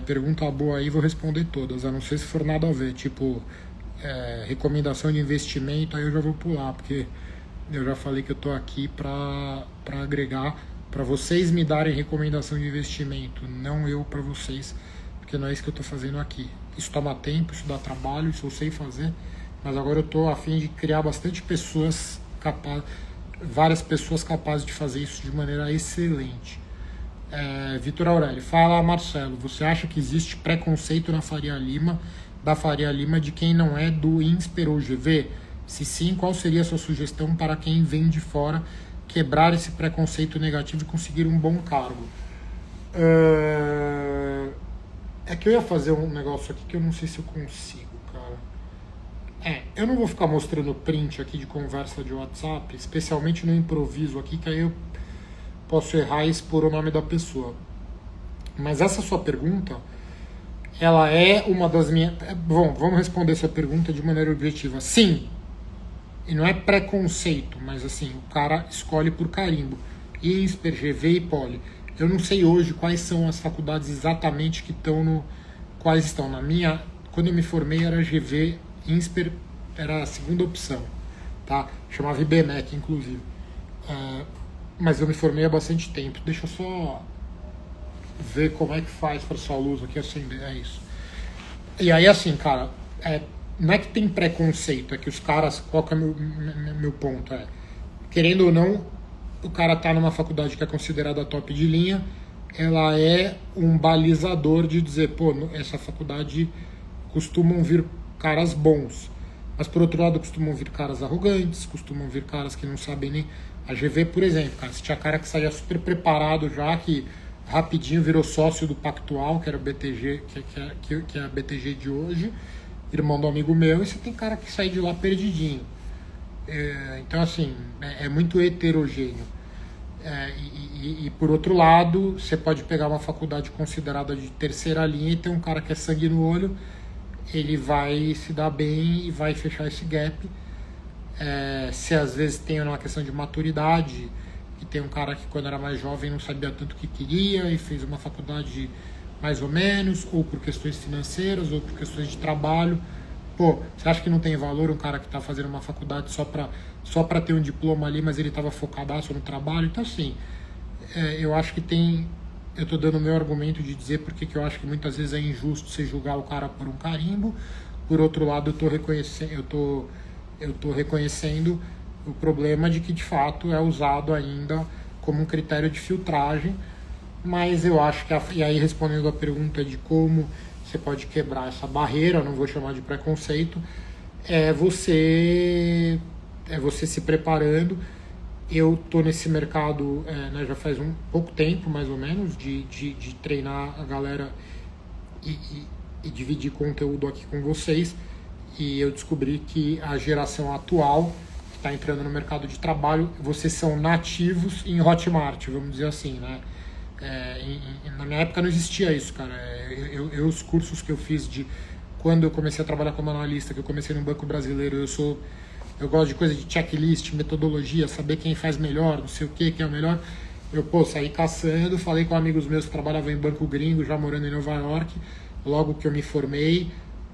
Pergunta boa aí, vou responder todas, a não ser se for nada a ver, tipo, recomendação de investimento, aí eu já vou pular, porque eu já falei que eu tô aqui pra agregar, pra vocês me darem recomendação de investimento, não eu pra vocês, porque não é isso que eu tô fazendo aqui. Isso toma tempo, isso dá trabalho, isso eu sei fazer, mas agora eu tô a fim de criar bastante pessoas capazes, várias pessoas capazes de fazer isso de maneira excelente. Vitor Aurélio, fala Marcelo, você acha que existe preconceito da Faria Lima de quem não é do INSPER ou GV? Se sim, qual seria a sua sugestão para quem vem de fora quebrar esse preconceito negativo e conseguir um bom cargo? É que eu ia fazer um negócio aqui que eu não sei se eu consigo, cara. Eu não vou ficar mostrando print aqui de conversa de WhatsApp, especialmente no improviso aqui, que aí eu posso errar e expor o nome da pessoa. Mas essa sua pergunta, ela é uma das minhas... Bom, vamos responder essa pergunta de maneira objetiva. Sim, e não é preconceito, mas assim, o cara escolhe por carimbo. INSPER, GV e Poli. eu não sei hoje quais são as faculdades exatamente que estão quais estão. Na minha, quando eu me formei era GV, INSPER era a segunda opção, tá? Chamava IBMEC, inclusive. Mas eu me formei há bastante tempo. Deixa eu só ver como é que faz para sua luz aqui acender, é isso. E aí, assim, cara, não é que tem preconceito, é que os caras, qual que é meu ponto? Querendo ou não, o cara tá numa faculdade que é considerada top de linha, ela é um balizador de dizer, pô, essa faculdade costumam vir caras bons. Mas, por outro lado, costumam vir caras arrogantes, costumam vir caras que não sabem nem... A GV, por exemplo, cara, se tinha cara que saía super preparado já, que rapidinho virou sócio do Pactual, que era o BTG, que é a BTG de hoje, irmão do amigo meu, e você tem cara que sai de lá perdidinho. Então, assim, é muito heterogêneo. E por outro lado, você pode pegar uma faculdade considerada de terceira linha e ter um cara que é sangue no olho, ele vai se dar bem e vai fechar esse gap. Se às vezes tem uma questão de maturidade, que tem um cara que quando era mais jovem não sabia tanto o que queria e fez uma faculdade mais ou menos, ou por questões financeiras, ou por questões de trabalho. Pô, você acha que não tem valor um cara que está fazendo uma faculdade só pra ter um diploma ali, mas ele estava focadaço no trabalho? Então, assim, eu acho que tem... Eu estou dando o meu argumento de dizer porque que eu acho que muitas vezes é injusto você julgar o cara por um carimbo. Por outro lado, eu tô reconhecendo o problema de que, de fato, é usado ainda como um critério de filtragem. Mas eu acho que, e aí respondendo a pergunta de como você pode quebrar essa barreira, não vou chamar de preconceito, é você se preparando. Eu tô nesse mercado né, já faz um pouco tempo, mais ou menos, de treinar a galera e dividir conteúdo aqui com vocês. E eu descobri que a geração atual que está entrando no mercado de trabalho, vocês são nativos em Hotmart, vamos dizer assim, né? Na minha época não existia isso, cara. Os cursos que eu fiz quando eu comecei a trabalhar como analista, que eu comecei no Banco Brasileiro, eu gosto de coisa de checklist, metodologia, saber quem faz melhor, não sei o que, quem é o melhor. Eu, saí caçando, falei com amigos meus que trabalhavam em banco gringo, já morando em Nova York, logo que eu me formei,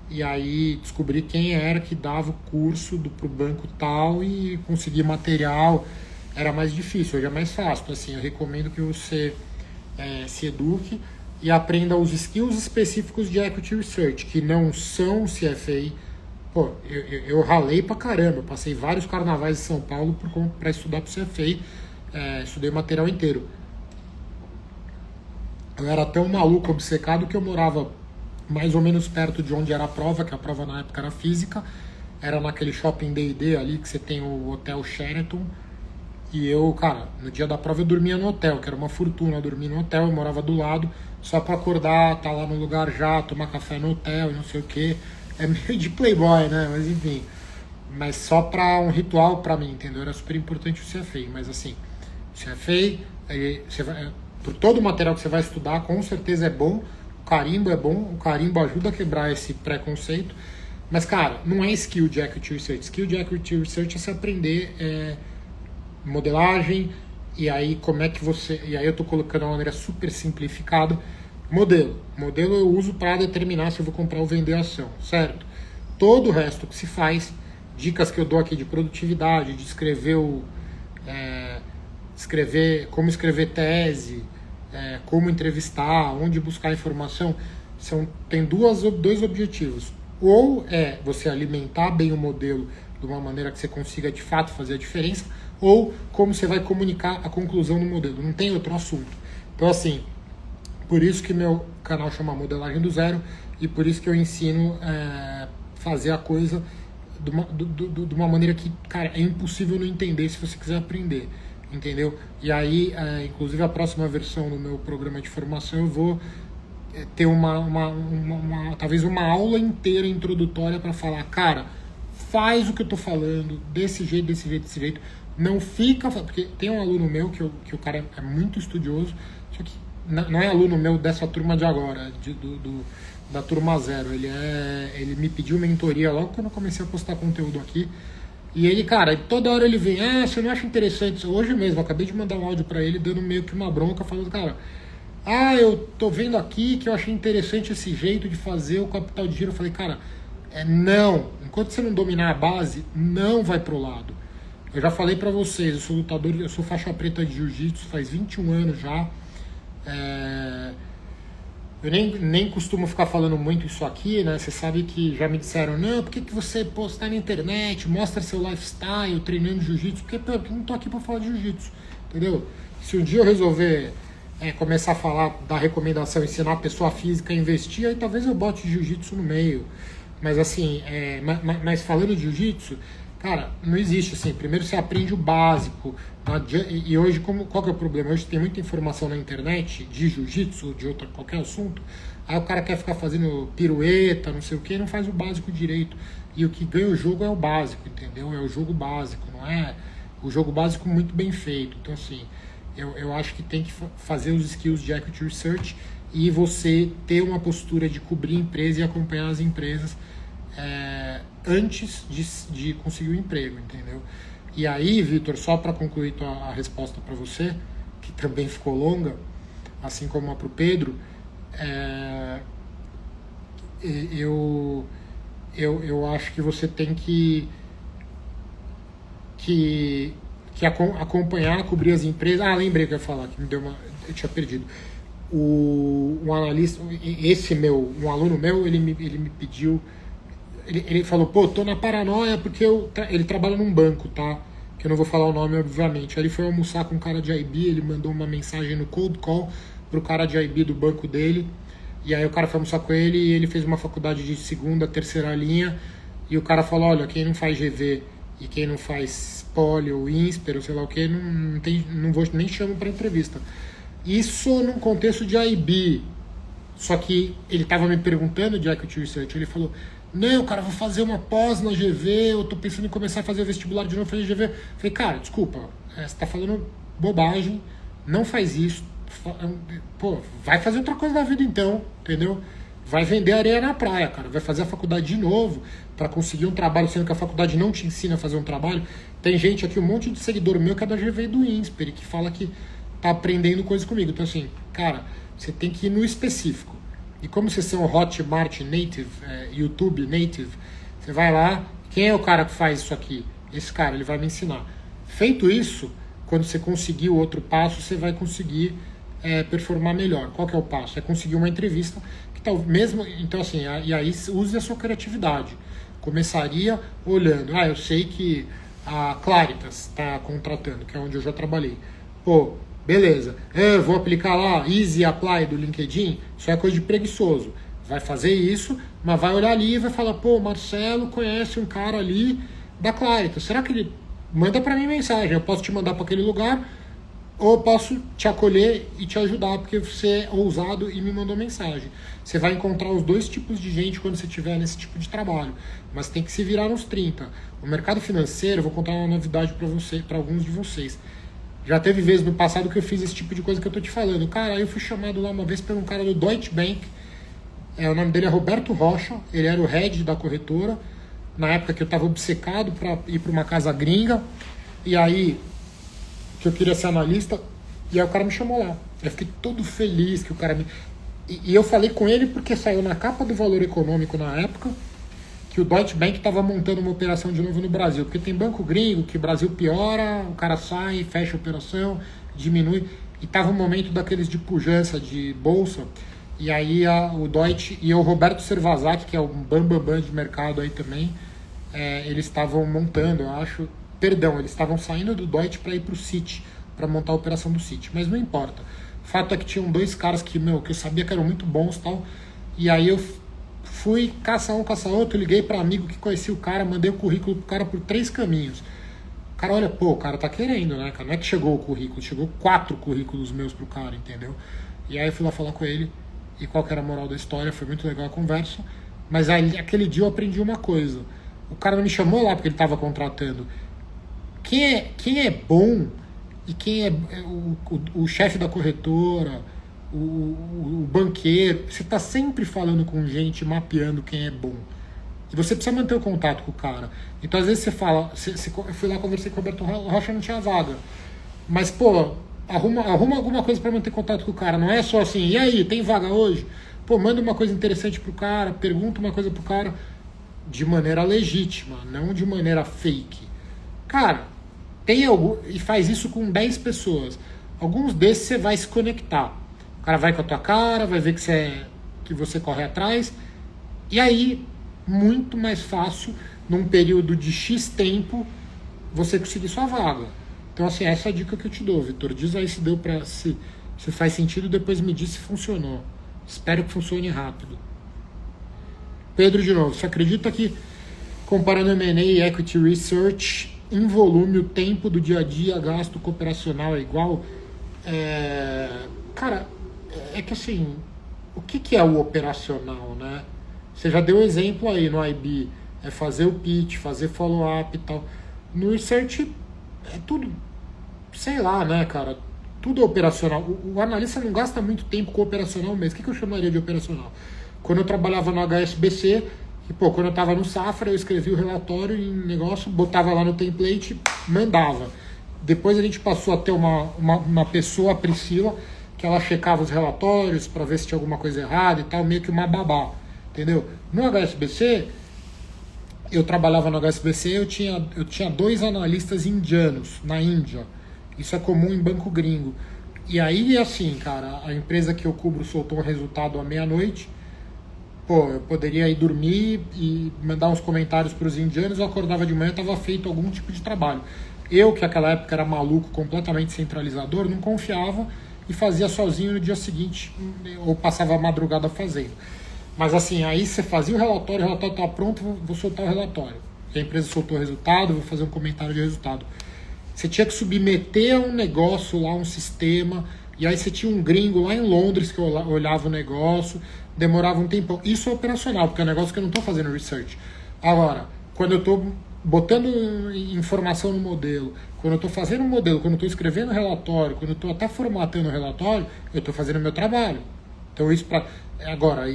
e aí descobri quem era que dava o curso pro banco tal e consegui material. Era mais difícil, hoje é mais fácil. Assim, eu recomendo que você se eduque e aprenda os skills específicos de Equity Research, que não são CFA. Pô, eu ralei pra caramba, eu passei vários carnavais em São Paulo para estudar pro CFA, estudei o material inteiro. Eu era tão maluco, obcecado, que eu morava mais ou menos perto de onde era a prova, que a prova na época era física, era naquele shopping D&D ali, que você tem o Hotel Sheraton, e eu, cara, no dia da prova eu dormia no hotel, que era uma fortuna, eu dormia no hotel, eu morava do lado, só pra acordar, tá lá no lugar já, tomar café no hotel e não sei o que. É meio de playboy, né, mas enfim, mas só pra um ritual pra mim, entendeu? Era super importante o CFA, mas assim, o CFA, você vai, por todo o material que você vai estudar, com certeza é bom. O carimbo é bom, o carimbo ajuda a quebrar esse preconceito. Mas, cara, não é skill de Equity Research. Skill de Equity Research é você aprender modelagem, e aí como é que você... E aí eu tô colocando de uma maneira super simplificada. Modelo eu uso para determinar se eu vou comprar ou vender ação, certo? Todo o resto que se faz, dicas que eu dou aqui de produtividade, de escrever como escrever tese, como entrevistar, onde buscar informação, tem dois objetivos. Ou você alimentar bem o modelo de uma maneira que você consiga de fato fazer a diferença, ou como você vai comunicar a conclusão do modelo. Não tem outro assunto. Então, assim, por isso que meu canal chama Modelagem do Zero, e por isso que eu ensino fazer a coisa de uma maneira que, cara, é impossível não entender se você quiser aprender. Entendeu? E aí, inclusive a próxima versão do meu programa de formação, eu vou ter talvez uma aula inteira introdutória para falar, cara, faz o que eu tô falando, desse jeito, desse jeito, desse jeito. Não fica... Porque tem um aluno meu que o cara é muito estudioso, só que não é aluno meu dessa turma de agora, da turma zero. Ele me pediu mentoria logo quando eu comecei a postar conteúdo aqui. E ele, cara, toda hora ele vem, você não acha interessante? Hoje mesmo, eu acabei de mandar um áudio pra ele dando meio que uma bronca, falando, cara, eu tô vendo aqui que eu achei interessante esse jeito de fazer o capital de giro. Eu falei, cara, não, enquanto você não dominar a base, não vai pro lado. Eu já falei pra vocês, eu sou lutador, eu sou faixa preta de jiu-jitsu faz 21 anos já. Eu nem costumo ficar falando muito isso aqui, né? Você sabe que já me disseram, não, por que você postar na internet, mostra seu lifestyle, treinando jiu-jitsu? Porque eu não tô aqui pra falar de jiu-jitsu, entendeu? Se um dia eu resolver começar a falar da recomendação, ensinar a pessoa física a investir, aí talvez eu bote jiu-jitsu no meio. Mas assim, mas falando de jiu-jitsu, cara, não existe assim. Primeiro você aprende o básico. E hoje, qual que é o problema? Hoje tem muita informação na internet de jiu-jitsu, de qualquer assunto. Aí o cara quer ficar fazendo pirueta, não sei o que, e não faz o básico direito. E o que ganha o jogo é o básico, entendeu? É o jogo básico, não é o jogo básico muito bem feito. Então assim, eu acho que tem que fazer os skills de equity research e você ter uma postura de cobrir empresa e acompanhar as empresas antes de conseguir o emprego, entendeu? E aí, Vitor, só para concluir a resposta para você, que também ficou longa, assim como a para o Pedro, eu acho que você tem que acompanhar, cobrir as empresas. Lembrei que eu ia falar, que eu tinha perdido. Um analista, um aluno meu, ele me pediu. Ele falou, tô na paranoia porque ele trabalha num banco, tá? Que eu não vou falar o nome, obviamente. Aí ele foi almoçar com um cara de IB, ele mandou uma mensagem no cold call pro cara de IB do banco dele. E aí o cara foi almoçar com ele e ele fez uma faculdade de segunda, terceira linha. E o cara falou, olha, quem não faz GV e quem não faz Poli ou INSPER ou sei lá o que, não vou nem chamo para entrevista. Isso num contexto de IB. Só que ele estava me perguntando de Equity Research, ele falou, não, cara, vou fazer uma pós na GV, eu tô pensando em começar a fazer vestibular de novo, fazer GV. Falei, cara, desculpa, você tá falando bobagem, não faz isso. Vai fazer outra coisa da vida então, entendeu? Vai vender areia na praia, cara. Vai fazer a faculdade de novo para conseguir um trabalho, sendo que a faculdade não te ensina a fazer um trabalho. Tem gente aqui, um monte de seguidor meu que é da GV e do INSPER, que fala que tá aprendendo coisas comigo. Então assim, cara, você tem que ir no específico. E como vocês são Hotmart Native, YouTube Native, você vai lá, quem é o cara que faz isso aqui? Esse cara, ele vai me ensinar. Feito isso, quando você conseguir o outro passo, você vai conseguir performar melhor. Qual que é o passo? É conseguir uma entrevista que tal mesmo. Então assim, e aí use a sua criatividade. Começaria olhando, eu sei que a Claritas está contratando, que é onde eu já trabalhei. Beleza, eu vou aplicar lá Easy Apply do LinkedIn, isso é coisa de preguiçoso. Vai fazer isso, mas vai olhar ali e vai falar, Marcelo conhece um cara ali da Claritas, será que ele manda para mim mensagem? Eu posso te mandar para aquele lugar ou posso te acolher e te ajudar porque você é ousado e me mandou mensagem. Você vai encontrar os dois tipos de gente quando você estiver nesse tipo de trabalho, mas tem que se virar nos 30. O mercado financeiro, eu vou contar uma novidade para alguns de vocês. Já teve vezes no passado que eu fiz esse tipo de coisa que eu tô te falando. Cara, eu fui chamado lá uma vez por um cara do Deutsche Bank. O nome dele é Roberto Rocha. Ele era o head da corretora. Na época que eu tava obcecado para ir para uma casa gringa. E aí, que eu queria ser analista. E aí o cara me chamou lá. Eu fiquei todo feliz que o cara me... E eu falei com ele porque saiu na capa do Valor Econômico na época que o Deutsche Bank estava montando uma operação de novo no Brasil. Porque tem banco gringo, que o Brasil piora, o cara sai, fecha a operação, diminui. E estava um momento daqueles de pujança de bolsa. E aí o Deutsche e o Roberto Servazak, que é um bambambam de mercado aí também, eles estavam montando, eu acho... Perdão, eles estavam saindo do Deutsche para ir para o Citi, para montar a operação do Citi. Mas não importa. O fato é que tinham dois caras que eu sabia que eram muito bons e tal. E aí eu fui caçar um, caçar outro, liguei para amigo que conhecia o cara, mandei o currículo pro cara por 3 caminhos. O cara olha, o cara tá querendo, né, cara? Não é que chegou o currículo, chegou 4 currículos meus pro cara, entendeu? E aí eu fui lá falar com ele, e qual que era a moral da história, foi muito legal a conversa, mas aí, aquele dia eu aprendi uma coisa. O cara não me chamou lá porque ele tava contratando. Quem é bom e quem é o chefe da corretora, o banqueiro, você está sempre falando com gente, mapeando quem é bom. E você precisa manter o contato com o cara. Então, às vezes você fala, eu fui lá, conversei com o Roberto Rocha, não tinha vaga. Mas, pô, arruma alguma coisa para manter contato com o cara. Não é só assim, e aí, tem vaga hoje? Pô, manda uma coisa interessante pro cara, pergunta uma coisa pro cara de maneira legítima, não de maneira fake. Cara, tem algum, e faz isso com 10 pessoas. Alguns desses você vai se conectar. O cara vai com a tua cara, vai ver que você corre atrás. E aí, muito mais fácil, num período de X tempo, você conseguir sua vaga. Então, assim, essa é a dica que eu te dou, Vitor. Diz aí se faz sentido, depois me diz se funcionou. Espero que funcione rápido. Pedro, de novo, você acredita que, comparando M&A e Equity Research, em volume, o tempo do dia a dia, gasto operacional é igual? Cara, é que assim, o que é o operacional, né? Você já deu exemplo aí no IB, é fazer o pitch, fazer follow-up e tal. No research, é tudo, sei lá, né, cara? Tudo é operacional. O analista não gasta muito tempo com o operacional mesmo. O que eu chamaria de operacional? Quando eu trabalhava no HSBC, e, pô, quando eu estava no Safra, eu escrevia o relatório em negócio, botava lá no template, mandava. Depois a gente passou a ter uma pessoa, a Priscila, que ela checava os relatórios para ver se tinha alguma coisa errada e tal, meio que uma babá, entendeu? No HSBC, eu trabalhava no HSBC, eu tinha 2 analistas indianos na Índia. Isso é comum em banco gringo. E aí, assim, cara, a empresa que eu cubro soltou um resultado à meia-noite. Pô, eu poderia ir dormir e mandar uns comentários para os indianos, eu acordava de manhã e estava feito algum tipo de trabalho. Eu, que naquela época era maluco, completamente centralizador, não confiava e fazia sozinho no dia seguinte, ou passava a madrugada fazendo. Mas assim, aí você fazia o relatório está pronto, vou soltar o relatório. A empresa soltou o resultado, vou fazer um comentário de resultado. Você tinha que submeter a um negócio lá, um sistema, e aí você tinha um gringo lá em Londres que olhava o negócio, demorava um tempão. Isso é operacional, porque é um negócio que eu não estou fazendo research. Agora, quando eu estou botando informação no modelo, quando eu estou fazendo um modelo, quando eu estou escrevendo relatório, quando eu estou até formatando o relatório, eu estou fazendo o meu trabalho. Então isso para agora,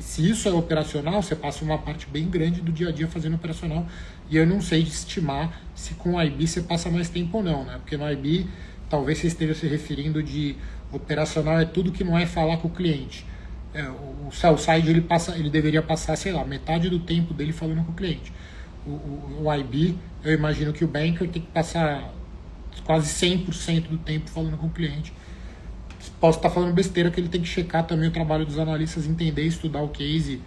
se isso é operacional, você passa uma parte bem grande do dia a dia fazendo operacional, e eu não sei estimar se com o IB você passa mais tempo ou não, né? Porque no IB talvez você esteja se referindo de operacional é tudo que não é falar com o cliente. O sell side ele deveria passar, sei lá, metade do tempo dele falando com o cliente. O IB, eu imagino que o banker tem que passar quase 100% do tempo falando com o cliente. Posso estar falando besteira, que ele tem que checar também o trabalho dos analistas, entender, estudar o case,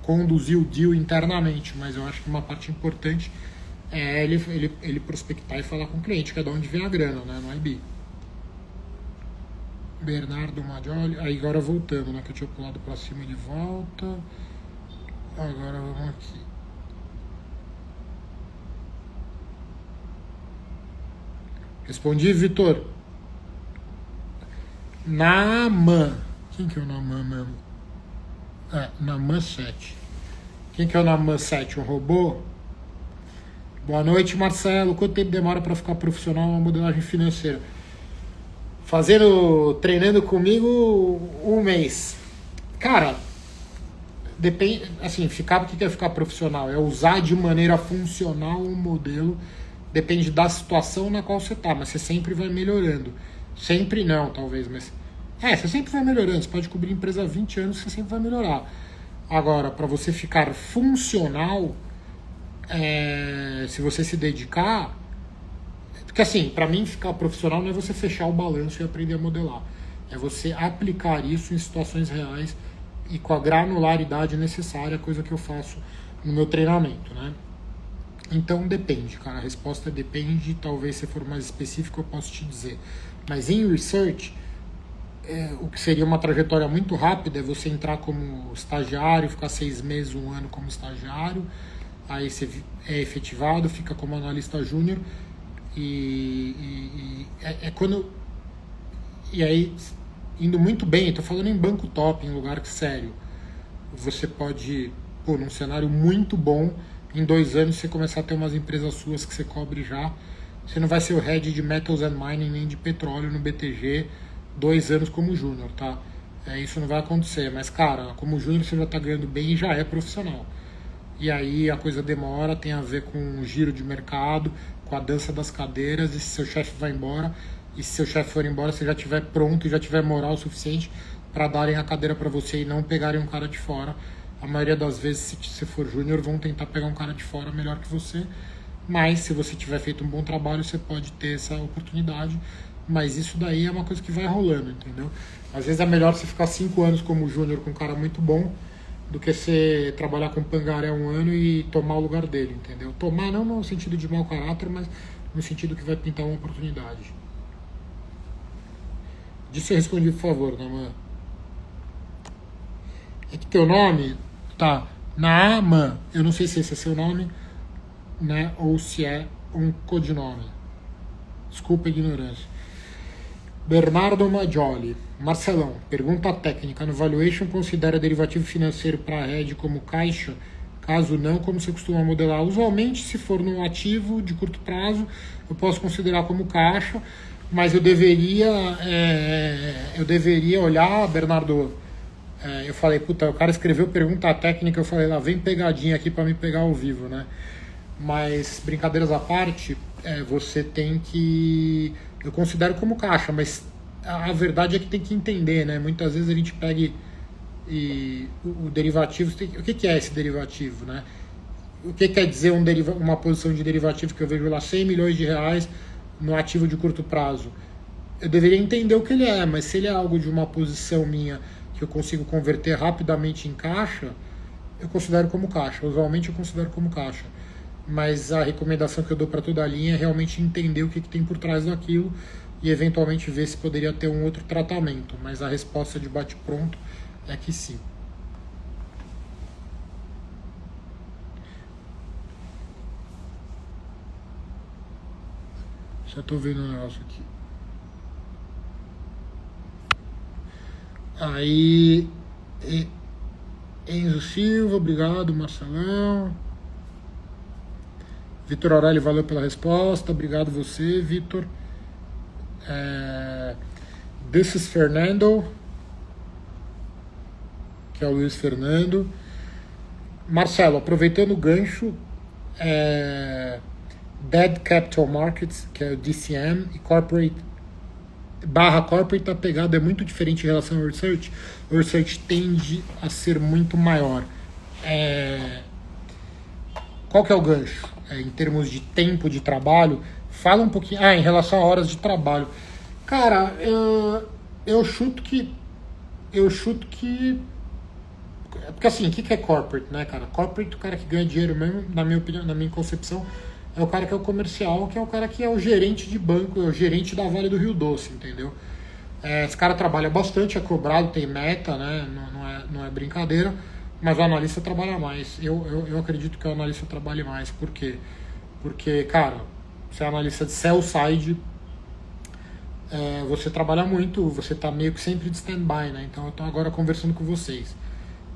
conduzir o deal internamente, mas eu acho que uma parte importante é ele prospectar e falar com o cliente, que é de onde vem a grana, né, no IB. Bernardo Maggioli, aí agora voltando, né, que eu tinha pulado para cima de volta, agora vamos aqui. Respondi, Vitor. Naman. Quem que é o Naman mesmo? Naman 7. Quem que é o Naman 7? Um robô? Boa noite, Marcelo. Quanto tempo demora para ficar profissional na modelagem financeira? Treinando comigo 1 mês. Cara, depende, assim, o que é ficar profissional? É usar de maneira funcional um modelo, depende da situação na qual você tá, mas você sempre vai melhorando. Sempre não, talvez, mas você sempre vai melhorando. Você pode cobrir empresa há 20 anos, você sempre vai melhorar. Agora, para você ficar funcional, se você se dedicar, porque assim, para mim ficar profissional não é você fechar o balanço e aprender a modelar, é você aplicar isso em situações reais e com a granularidade necessária, coisa que eu faço no meu treinamento, né? Então depende, cara, a resposta depende. Talvez se for mais específico eu posso te dizer, mas em research, o que seria uma trajetória muito rápida é você entrar como estagiário, ficar 6 meses, 1 ano como estagiário, aí você é efetivado, fica como analista júnior, e aí, indo muito bem, estou falando em banco top, em lugar sério, você pode, num cenário muito bom, em 2 anos você começar a ter umas empresas suas que você cobre já. Você não vai ser o head de Metals and Mining nem de petróleo no BTG 2 anos como júnior, tá? Isso não vai acontecer. Mas, cara, como júnior você já está ganhando bem e já é profissional. E aí a coisa demora, tem a ver com o giro de mercado, com a dança das cadeiras, e se seu chefe vai embora, e se seu chefe for embora, você já estiver pronto e já tiver moral suficiente para darem a cadeira para você e não pegarem um cara de fora. A maioria das vezes, se você for júnior, vão tentar pegar um cara de fora melhor que você, mas se você tiver feito um bom trabalho, você pode ter essa oportunidade. Mas isso daí é uma coisa que vai rolando, entendeu? Às vezes é melhor você ficar 5 anos como júnior com um cara muito bom do que você trabalhar com pangaré 1 ano e tomar o lugar dele, entendeu? Tomar não no sentido de mau caráter, mas no sentido que vai pintar uma oportunidade. Disso eu respondi, por favor, Naman. É que teu nome tá Naaman. Eu não sei se esse é seu nome, né? Ou se é um codinome. Desculpa a ignorância. Bernardo Maggioli. Marcelão, pergunta técnica. No valuation considera derivativo financeiro para a hedge como caixa? Caso não, como você costuma modelar? Usualmente, se for no ativo de curto prazo, eu posso considerar como caixa, mas eu deveria olhar, Bernardo. Eu falei, puta, o cara escreveu pergunta técnica, eu falei, lá vem pegadinha aqui para me pegar ao vivo, né? Mas, brincadeiras à parte, você tem que... Eu considero como caixa, mas a verdade é que tem que entender, né? Muitas vezes a gente pega o derivativo... O que é esse derivativo, né? O que quer dizer uma posição de derivativo que eu vejo lá 100 milhões de reais no ativo de curto prazo? Eu deveria entender o que ele é, mas se ele é algo de uma posição minha que eu consigo converter rapidamente em caixa, eu considero como caixa. Usualmente eu considero como caixa. Mas a recomendação que eu dou para toda a linha é realmente entender o que tem por trás daquilo e eventualmente ver se poderia ter um outro tratamento. Mas a resposta de bate-pronto é que sim. Já estou vendo um negócio aqui. Aí, Enzo Silva, obrigado, Marcelão. Vitor Aurélio, valeu pela resposta. Obrigado você, Vitor. This is Fernando, que é o Luiz Fernando. Marcelo, aproveitando o gancho, Dead Capital Markets, que é o DCM, e Corporate a pegada é muito diferente em relação ao Research. O Research tende a ser muito maior. Qual que é o gancho? Em termos de tempo de trabalho, fala um pouquinho. Em relação a horas de trabalho. Cara, eu chuto que. Porque assim, o que é corporate, né, cara? Corporate, o cara que ganha dinheiro mesmo, na minha opinião, na minha concepção, é o cara que é o comercial, que é o cara que é o gerente de banco, é o gerente da Vale do Rio Doce, entendeu? Esse cara trabalha bastante, é cobrado, tem meta, né? Não é brincadeira. Mas o analista trabalha mais. Eu acredito que o analista trabalhe mais. Por quê? Porque, cara, você é analista de sell side, você trabalha muito, você está meio que sempre de stand-by, né? Então eu estou agora conversando com vocês.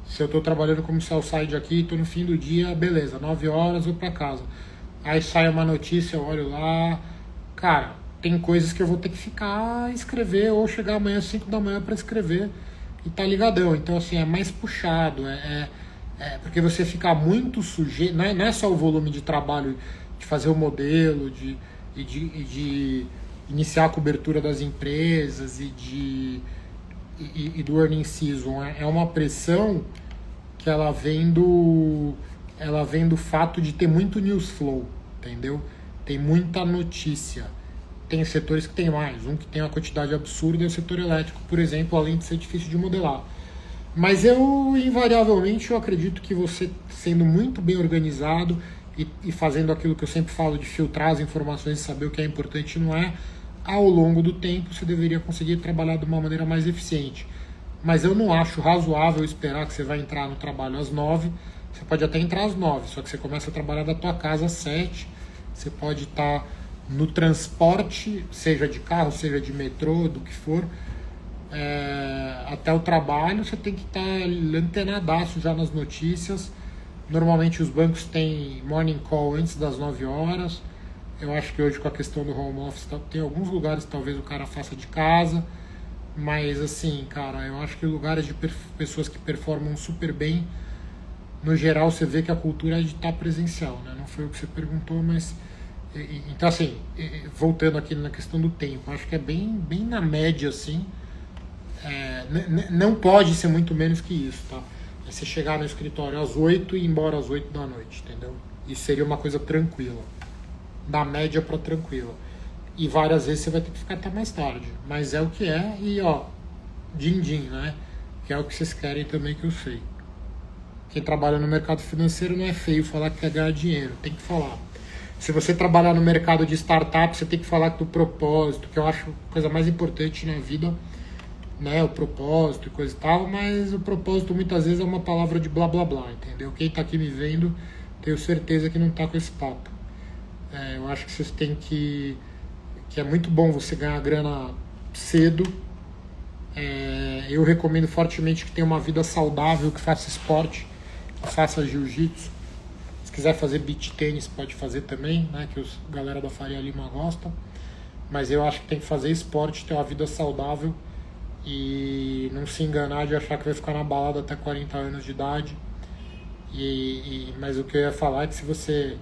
Se eu estou trabalhando como sell side aqui, estou no fim do dia, beleza, 9 horas, vou para casa. Aí sai uma notícia, eu olho lá, cara, tem coisas que eu vou ter que ficar escrever, ou chegar amanhã às 5 da manhã para escrever e tá ligadão. Então, assim, é mais puxado, porque você fica muito sujeito, não é só o volume de trabalho de fazer o modelo, de iniciar a cobertura das empresas e do earning season. É uma pressão que ela vem do fato de ter muito news flow, entendeu? Tem muita notícia. Tem setores que tem mais, um que tem uma quantidade absurda é o setor elétrico, por exemplo, além de ser difícil de modelar. Mas invariavelmente, eu acredito que você, sendo muito bem organizado e fazendo aquilo que eu sempre falo de filtrar as informações e saber o que é importante e não é, ao longo do tempo você deveria conseguir trabalhar de uma maneira mais eficiente. Mas eu não acho razoável esperar que você vai entrar no trabalho às 9. Você pode até entrar às 9, só que você começa a trabalhar da tua casa às 7. Você pode estar no transporte, seja de carro, seja de metrô, do que for, até o trabalho. Você tem que estar antenadaço já nas notícias. Normalmente os bancos têm morning call antes das 9 horas. Eu acho que hoje, com a questão do home office, tem alguns lugares talvez o cara faça de casa. Mas assim, cara, eu acho que lugares de pessoas que performam super bem, no geral você vê que a cultura é de estar presencial, né? Não foi o que você perguntou, mas então assim, voltando aqui na questão do tempo, acho que é bem na média assim, não pode ser muito menos que isso, tá? É você chegar no escritório às 8 e ir embora às 8 da noite, entendeu? Isso seria uma coisa tranquila, da média para tranquila. E várias vezes você vai ter que ficar até mais tarde, mas é o que é e ó, din-din, né? Que é o que vocês querem também, que eu sei. Quem trabalha no mercado financeiro não é feio falar que quer ganhar dinheiro, tem que falar. Se você trabalhar no mercado de startup, você tem que falar do propósito, que eu acho a coisa mais importante na vida, né? O propósito e coisa e tal, mas o propósito muitas vezes é uma palavra de blá blá blá, entendeu? Quem tá aqui me vendo, tenho certeza que não tá com esse papo. Eu acho que vocês têm que é muito bom você ganhar grana cedo. Eu recomendo fortemente que tenha uma vida saudável, que faça esporte, que faça jiu-jitsu. Se quiser fazer beach tênis, pode fazer também, né? Que a galera da Faria Lima gosta. Mas eu acho que tem que fazer esporte, ter uma vida saudável e não se enganar de achar que vai ficar na balada até 40 anos de idade. Mas o que eu ia falar é que se você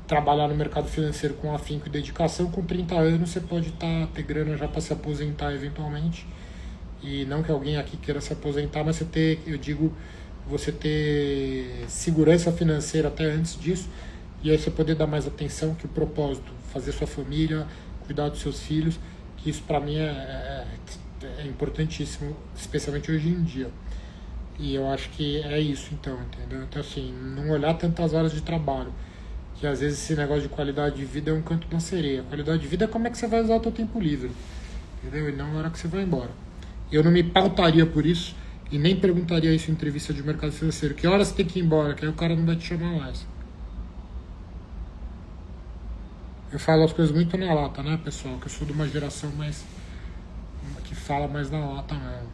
trabalhar no mercado financeiro com afinco e dedicação, com 30 anos você pode ter grana já para se aposentar eventualmente. E não que alguém aqui queira se aposentar, mas você ter segurança financeira até antes disso, e aí você poder dar mais atenção, que o propósito, fazer sua família, cuidar dos seus filhos, que isso para mim é importantíssimo, especialmente hoje em dia. E eu acho que é isso então, entendeu? Então assim, não olhar tantas horas de trabalho, que às vezes esse negócio de qualidade de vida é um canto da sereia. Qualidade de vida é como é que você vai usar o seu tempo livre, entendeu? E não na hora que você vai embora. Eu não me pautaria por isso e nem perguntaria isso em entrevista de mercado financeiro. Que horas você tem que ir embora? Que aí o cara não vai te chamar mais. Eu falo as coisas muito na lata, né, pessoal? Que eu sou de uma geração mais que fala mais na lata mesmo.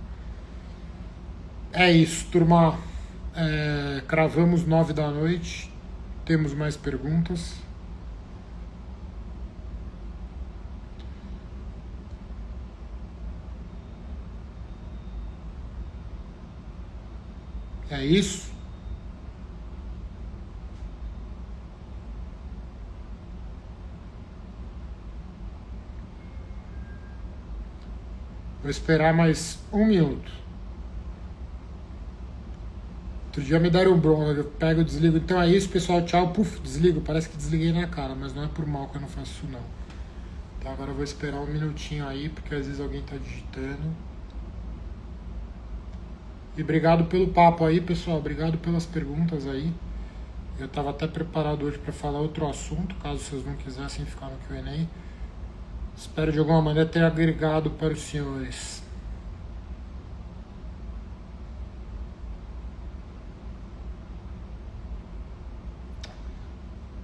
É isso, turma. Cravamos 9 da noite. Temos mais perguntas? É isso? Vou esperar mais 1 minuto. Outro dia me deram bronca, eu pego e desligo. Então é isso, pessoal. Tchau. Puf, desligo. Parece que desliguei na cara, mas não é por mal que eu não faço isso, não. Então agora eu vou esperar 1 minutinho aí, porque às vezes alguém tá digitando. E obrigado pelo papo aí, pessoal. Obrigado pelas perguntas aí. Eu tava até preparado hoje para falar outro assunto, caso vocês não quisessem ficar no Q&A. Espero de alguma maneira ter agregado para os senhores.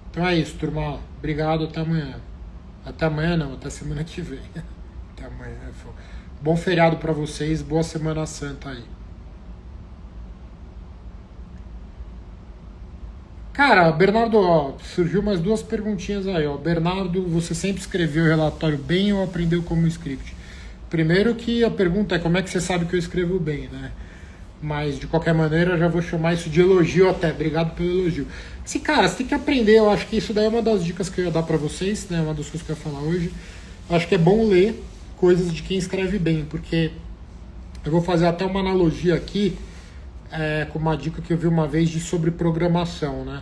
Então é isso, turma. Obrigado, até amanhã. Até amanhã não, até semana que vem. Até amanhã. Bom feriado para vocês, boa Semana Santa aí. Cara, Bernardo, ó, surgiu mais 2 perguntinhas aí, ó. Bernardo, você sempre escreveu o relatório bem ou aprendeu como script? Primeiro que a pergunta é como é que você sabe que eu escrevo bem, né? Mas de qualquer maneira eu já vou chamar isso de elogio até. Obrigado pelo elogio. Se cara, você tem que aprender, eu acho que isso daí é uma das dicas que eu ia dar pra vocês, né? Uma das coisas que eu ia falar hoje. Eu acho que é bom ler coisas de quem escreve bem, porque eu vou fazer até uma analogia aqui com uma dica que eu vi uma vez sobre programação, né?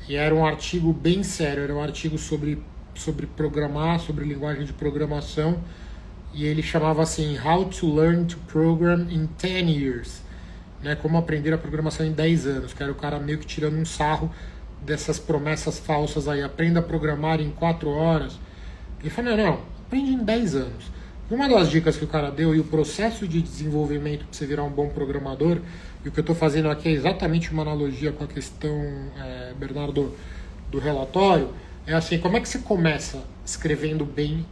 E era um artigo bem sério, era um artigo sobre programar, sobre linguagem de programação, e ele chamava assim, How to Learn to Program in 10 Years, né? Como aprender a programação em 10 anos, que era o cara meio que tirando um sarro dessas promessas falsas aí, aprenda a programar em 4 horas. Ele falou, não, aprende em 10 anos. E uma das dicas que o cara deu, e o processo de desenvolvimento para você virar um bom programador, e o que eu estou fazendo aqui é exatamente uma analogia com a questão, Bernardo, do relatório, é assim, como é que você começa escrevendo bem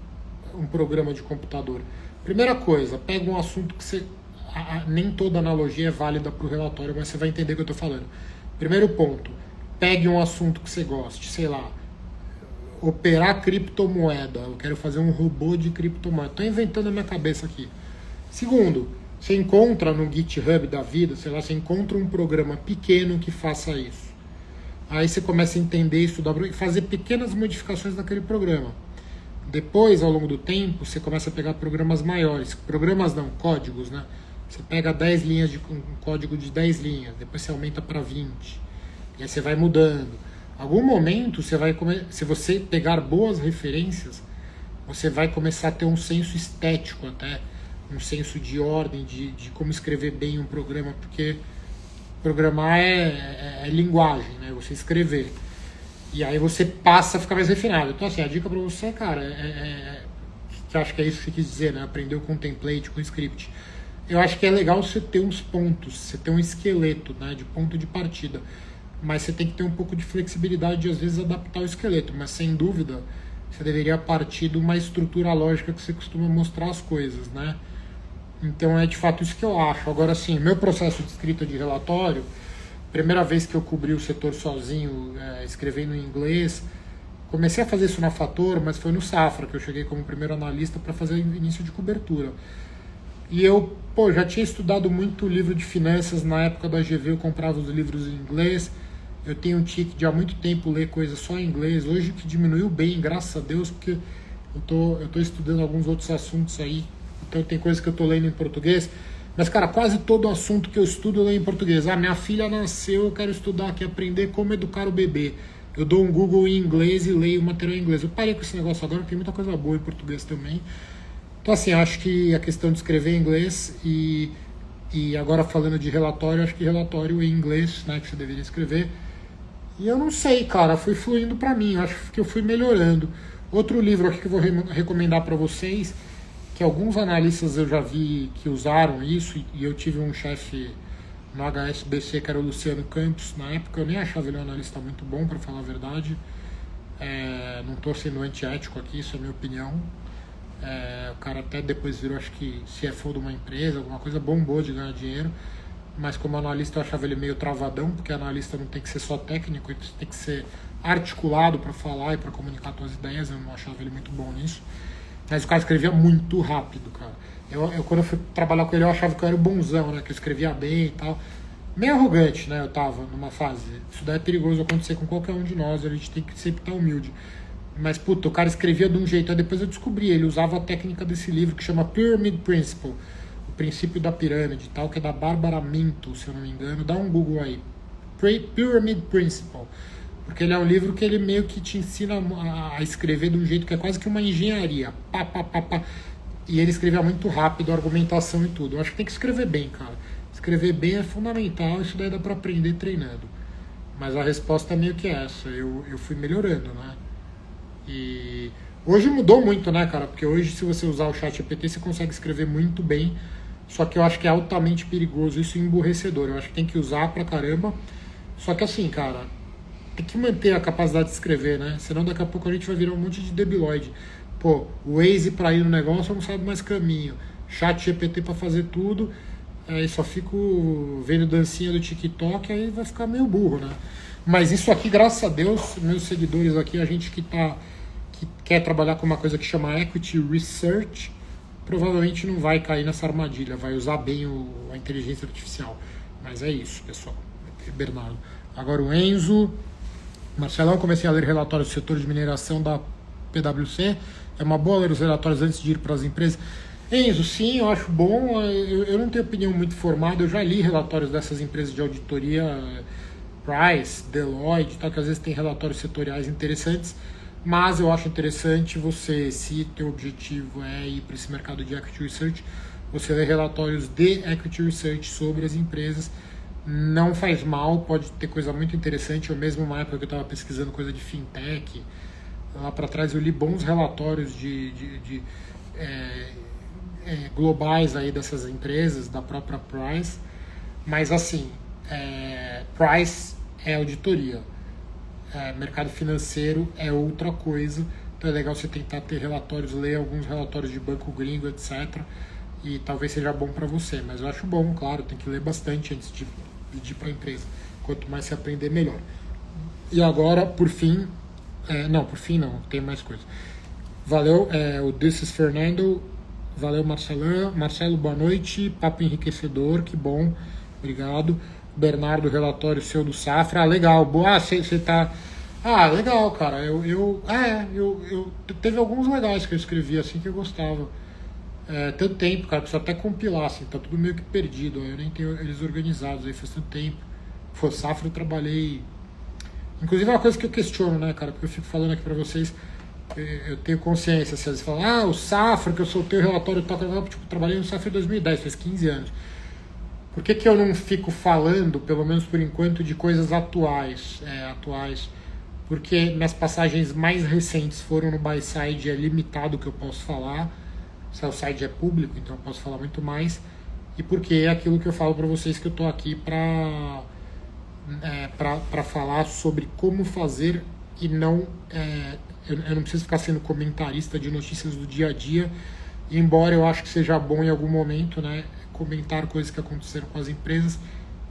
um programa de computador? Primeira coisa, pega um assunto que você... nem toda analogia é válida para o relatório, mas você vai entender o que eu estou falando. Primeiro ponto, pegue um assunto que você goste, sei lá, operar criptomoeda, eu quero fazer um robô de criptomoeda. Estou inventando na minha cabeça aqui. Segundo, você encontra no GitHub da vida, sei lá, você encontra um programa pequeno que faça isso. Aí você começa a entender, estudar e fazer pequenas modificações naquele programa. Depois, ao longo do tempo, você começa a pegar programas maiores. Programas não, códigos, né? Você pega 10 linhas de um código de 10 linhas, depois você aumenta para 20. E aí você vai mudando. Algum momento, se você pegar boas referências, você vai começar a ter um senso estético até, um senso de ordem, de como escrever bem um programa, porque programar é linguagem, né? Você escrever. E aí você passa a ficar mais refinado. Então, assim, a dica para você, cara, que eu acho que é isso que você quis dizer, né? Aprendeu com template, com script. Eu acho que é legal você ter uns pontos, você ter um esqueleto, né, de ponto de partida. Mas você tem que ter um pouco de flexibilidade de, às vezes, adaptar o esqueleto. Mas, sem dúvida, você deveria partir de uma estrutura lógica que você costuma mostrar as coisas, né? Então, é de fato isso que eu acho. Agora, assim, meu processo de escrita de relatório, primeira vez que eu cobri o setor sozinho, escrevendo em inglês, comecei a fazer isso na Fator, mas foi no Safra que eu cheguei como primeiro analista para fazer o início de cobertura. E eu, já tinha estudado muito livro de finanças, na época da GV eu comprava os livros em inglês, eu tenho um tique de há muito tempo ler coisas só em inglês, hoje que diminuiu bem, graças a Deus, porque eu tô estudando alguns outros assuntos aí, então tem coisas que eu tô lendo em português, mas cara, quase todo assunto que eu estudo eu leio em português. Ah, minha filha nasceu, eu quero estudar aqui, aprender como educar o bebê. Eu dou um Google em inglês e leio o material em inglês. Eu parei com esse negócio agora, tem muita coisa boa em português também. Então, assim, acho que a questão de escrever em inglês e agora falando de relatório, acho que relatório em inglês, né, que você deveria escrever. E eu não sei, cara, foi fluindo pra mim, acho que eu fui melhorando. Outro livro aqui que eu vou recomendar pra vocês, que alguns analistas eu já vi que usaram isso, e eu tive um chefe no HSBC que era o Luciano Campos, na época eu nem achava ele um analista muito bom, pra falar a verdade. Não estou sendo antiético aqui, isso é a minha opinião. O cara até depois virou, acho que CFO de uma empresa, alguma coisa, bombou de ganhar dinheiro, mas como analista eu achava ele meio travadão, porque analista não tem que ser só técnico, ele tem que ser articulado para falar e para comunicar suas ideias. Eu não achava ele muito bom nisso, mas o cara escrevia muito rápido, cara. Eu quando eu fui trabalhar com ele eu achava que eu era o bonzão, né, que eu escrevia bem e tal, meio arrogante, né, eu tava numa fase. Isso daí é perigoso acontecer com qualquer um de nós, a gente tem que sempre estar humilde. Mas, puta, o cara escrevia de um jeito, aí depois eu descobri, ele usava a técnica desse livro que chama Pyramid Principle, o princípio da pirâmide e tal, que é da Bárbara Minto, se eu não me engano. Dá um Google aí, Pyramid Principle, porque ele é um livro que ele meio que te ensina a escrever de um jeito que é quase que uma engenharia, pá, pá, pá, pá. E ele escrevia muito rápido, argumentação e tudo. Eu acho que tem que escrever bem, cara. Escrever bem é fundamental, isso daí dá pra aprender treinando. Mas a resposta é meio que essa, eu fui melhorando, né? E hoje mudou muito, né, cara? Porque hoje, se você usar o ChatGPT, você consegue escrever muito bem. Só que eu acho que é altamente perigoso, isso é emburrecedor. Eu acho que tem que usar pra caramba. Só que assim, cara, tem que manter a capacidade de escrever, né? Senão daqui a pouco a gente vai virar um monte de debilóide. Pô, o Waze pra ir no negócio eu não sabe mais caminho. ChatGPT pra fazer tudo. Aí só fico vendo dancinha do TikTok, aí vai ficar meio burro, né? Mas isso aqui, graças a Deus, meus seguidores aqui, a gente que quer trabalhar com uma coisa que chama Equity Research, provavelmente não vai cair nessa armadilha, vai usar bem a inteligência artificial. Mas é isso, pessoal. Bernardo. Agora o Enzo. Marcelão, comecei a ler relatórios do setor de mineração da PwC. É uma boa ler os relatórios antes de ir para as empresas. Enzo, sim, eu acho bom. Eu não tenho opinião muito formada, eu já li relatórios dessas empresas de auditoria, Price, Deloitte, tal, que às vezes tem relatórios setoriais interessantes. Mas eu acho interessante você, se teu objetivo é ir para esse mercado de Equity Research, você ler relatórios de Equity Research sobre as empresas. Não faz mal, pode ter coisa muito interessante. Eu mesmo, na época que eu estava pesquisando coisa de fintech, lá para trás eu li bons relatórios globais aí dessas empresas, da própria Price. Mas assim, Price é auditoria. Mercado financeiro é outra coisa, então é legal você tentar ter relatórios, ler alguns relatórios de banco gringo, etc. E talvez seja bom para você, mas eu acho bom, claro, tem que ler bastante antes de pedir para a empresa. Quanto mais você aprender, melhor. E agora, por fim, não, tem mais coisa. Valeu, o This is Fernando. Valeu, Marcelão. Marcelo, boa noite. Papo enriquecedor, que bom. Obrigado. Bernardo, relatório seu do Safra. Ah, legal. Boa, você tá. Ah, legal, cara. Teve alguns legais que eu escrevi assim que eu gostava. Tanto tempo, cara, preciso até compilar, assim, tá tudo meio que perdido. Eu nem tenho eles organizados aí faz tanto tempo. Pô, Safra eu trabalhei. Inclusive é uma coisa que eu questiono, né, cara? Porque eu fico falando aqui pra vocês, eu tenho consciência, assim, às vezes falam, o Safra, que eu soltei o relatório tal, tipo, trabalhei no Safra em 2010, faz 15 anos. Por que eu não fico falando, pelo menos por enquanto, de coisas atuais? Porque minhas passagens mais recentes foram no buy side, é limitado o que eu posso falar. O site é público, então eu posso falar muito mais. E porque é aquilo que eu falo para vocês, que eu estou aqui para falar sobre como fazer e não... eu não preciso ficar sendo comentarista de notícias do dia a dia, embora eu acho que seja bom em algum momento, né, comentar coisas que aconteceram com as empresas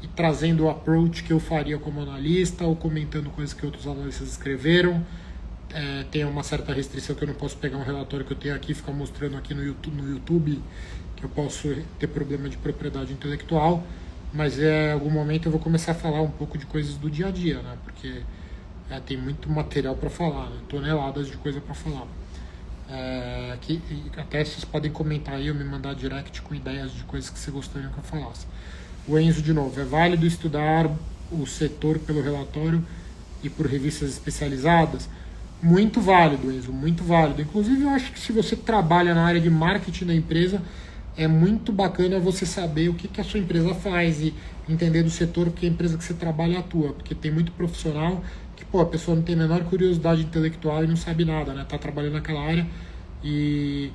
e trazendo o approach que eu faria como analista ou comentando coisas que outros analistas escreveram. Tem uma certa restrição que eu não posso pegar um relatório que eu tenho aqui e ficar mostrando aqui no YouTube, que eu posso ter problema de propriedade intelectual, mas em algum momento eu vou começar a falar um pouco de coisas do dia a dia, né? Porque tem muito material para falar, né? Toneladas de coisa para falar. Até vocês podem comentar aí ou me mandar direct com ideias de coisas que vocês gostariam que eu falasse. O Enzo de novo, é válido estudar o setor pelo relatório e por revistas especializadas? Muito válido, Enzo, muito válido. Inclusive, eu acho que se você trabalha na área de marketing da empresa, é muito bacana você saber o que a sua empresa faz e entender do setor que a empresa que você trabalha atua. Porque tem muito profissional que, a pessoa não tem a menor curiosidade intelectual e não sabe nada, né? Tá trabalhando naquela área e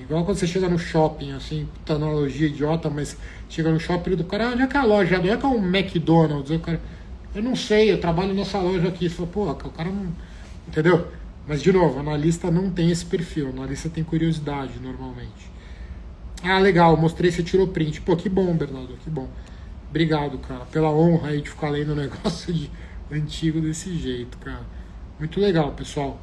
igual quando você chega no shopping, assim, puta analogia idiota, mas chega no shopping do cara, onde é que é a loja? Não é que é um McDonald's? O cara, eu não sei, eu trabalho nessa loja aqui. Você fala, o cara não... Entendeu? Mas, de novo, o analista não tem esse perfil. O analista tem curiosidade, normalmente. Ah, legal, mostrei, você tirou print. Pô, que bom, Bernardo, que bom. Obrigado, cara, pela honra aí de ficar lendo um negócio antigo desse jeito, cara. Muito legal, pessoal.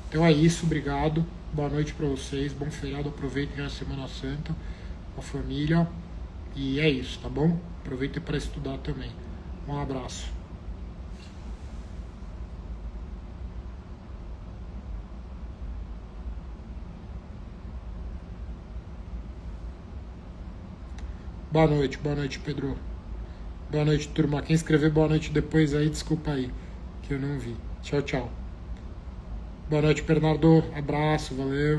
Então é isso, obrigado. Boa noite pra vocês, bom feriado, aproveitem a Semana Santa, a família. E é isso, tá bom? Aproveitem para estudar também. Um abraço. Boa noite, Pedro. Boa noite, turma. Quem escrever boa noite depois aí, desculpa aí, que eu não vi. Tchau, tchau. Boa noite, Bernardo. Abraço, valeu.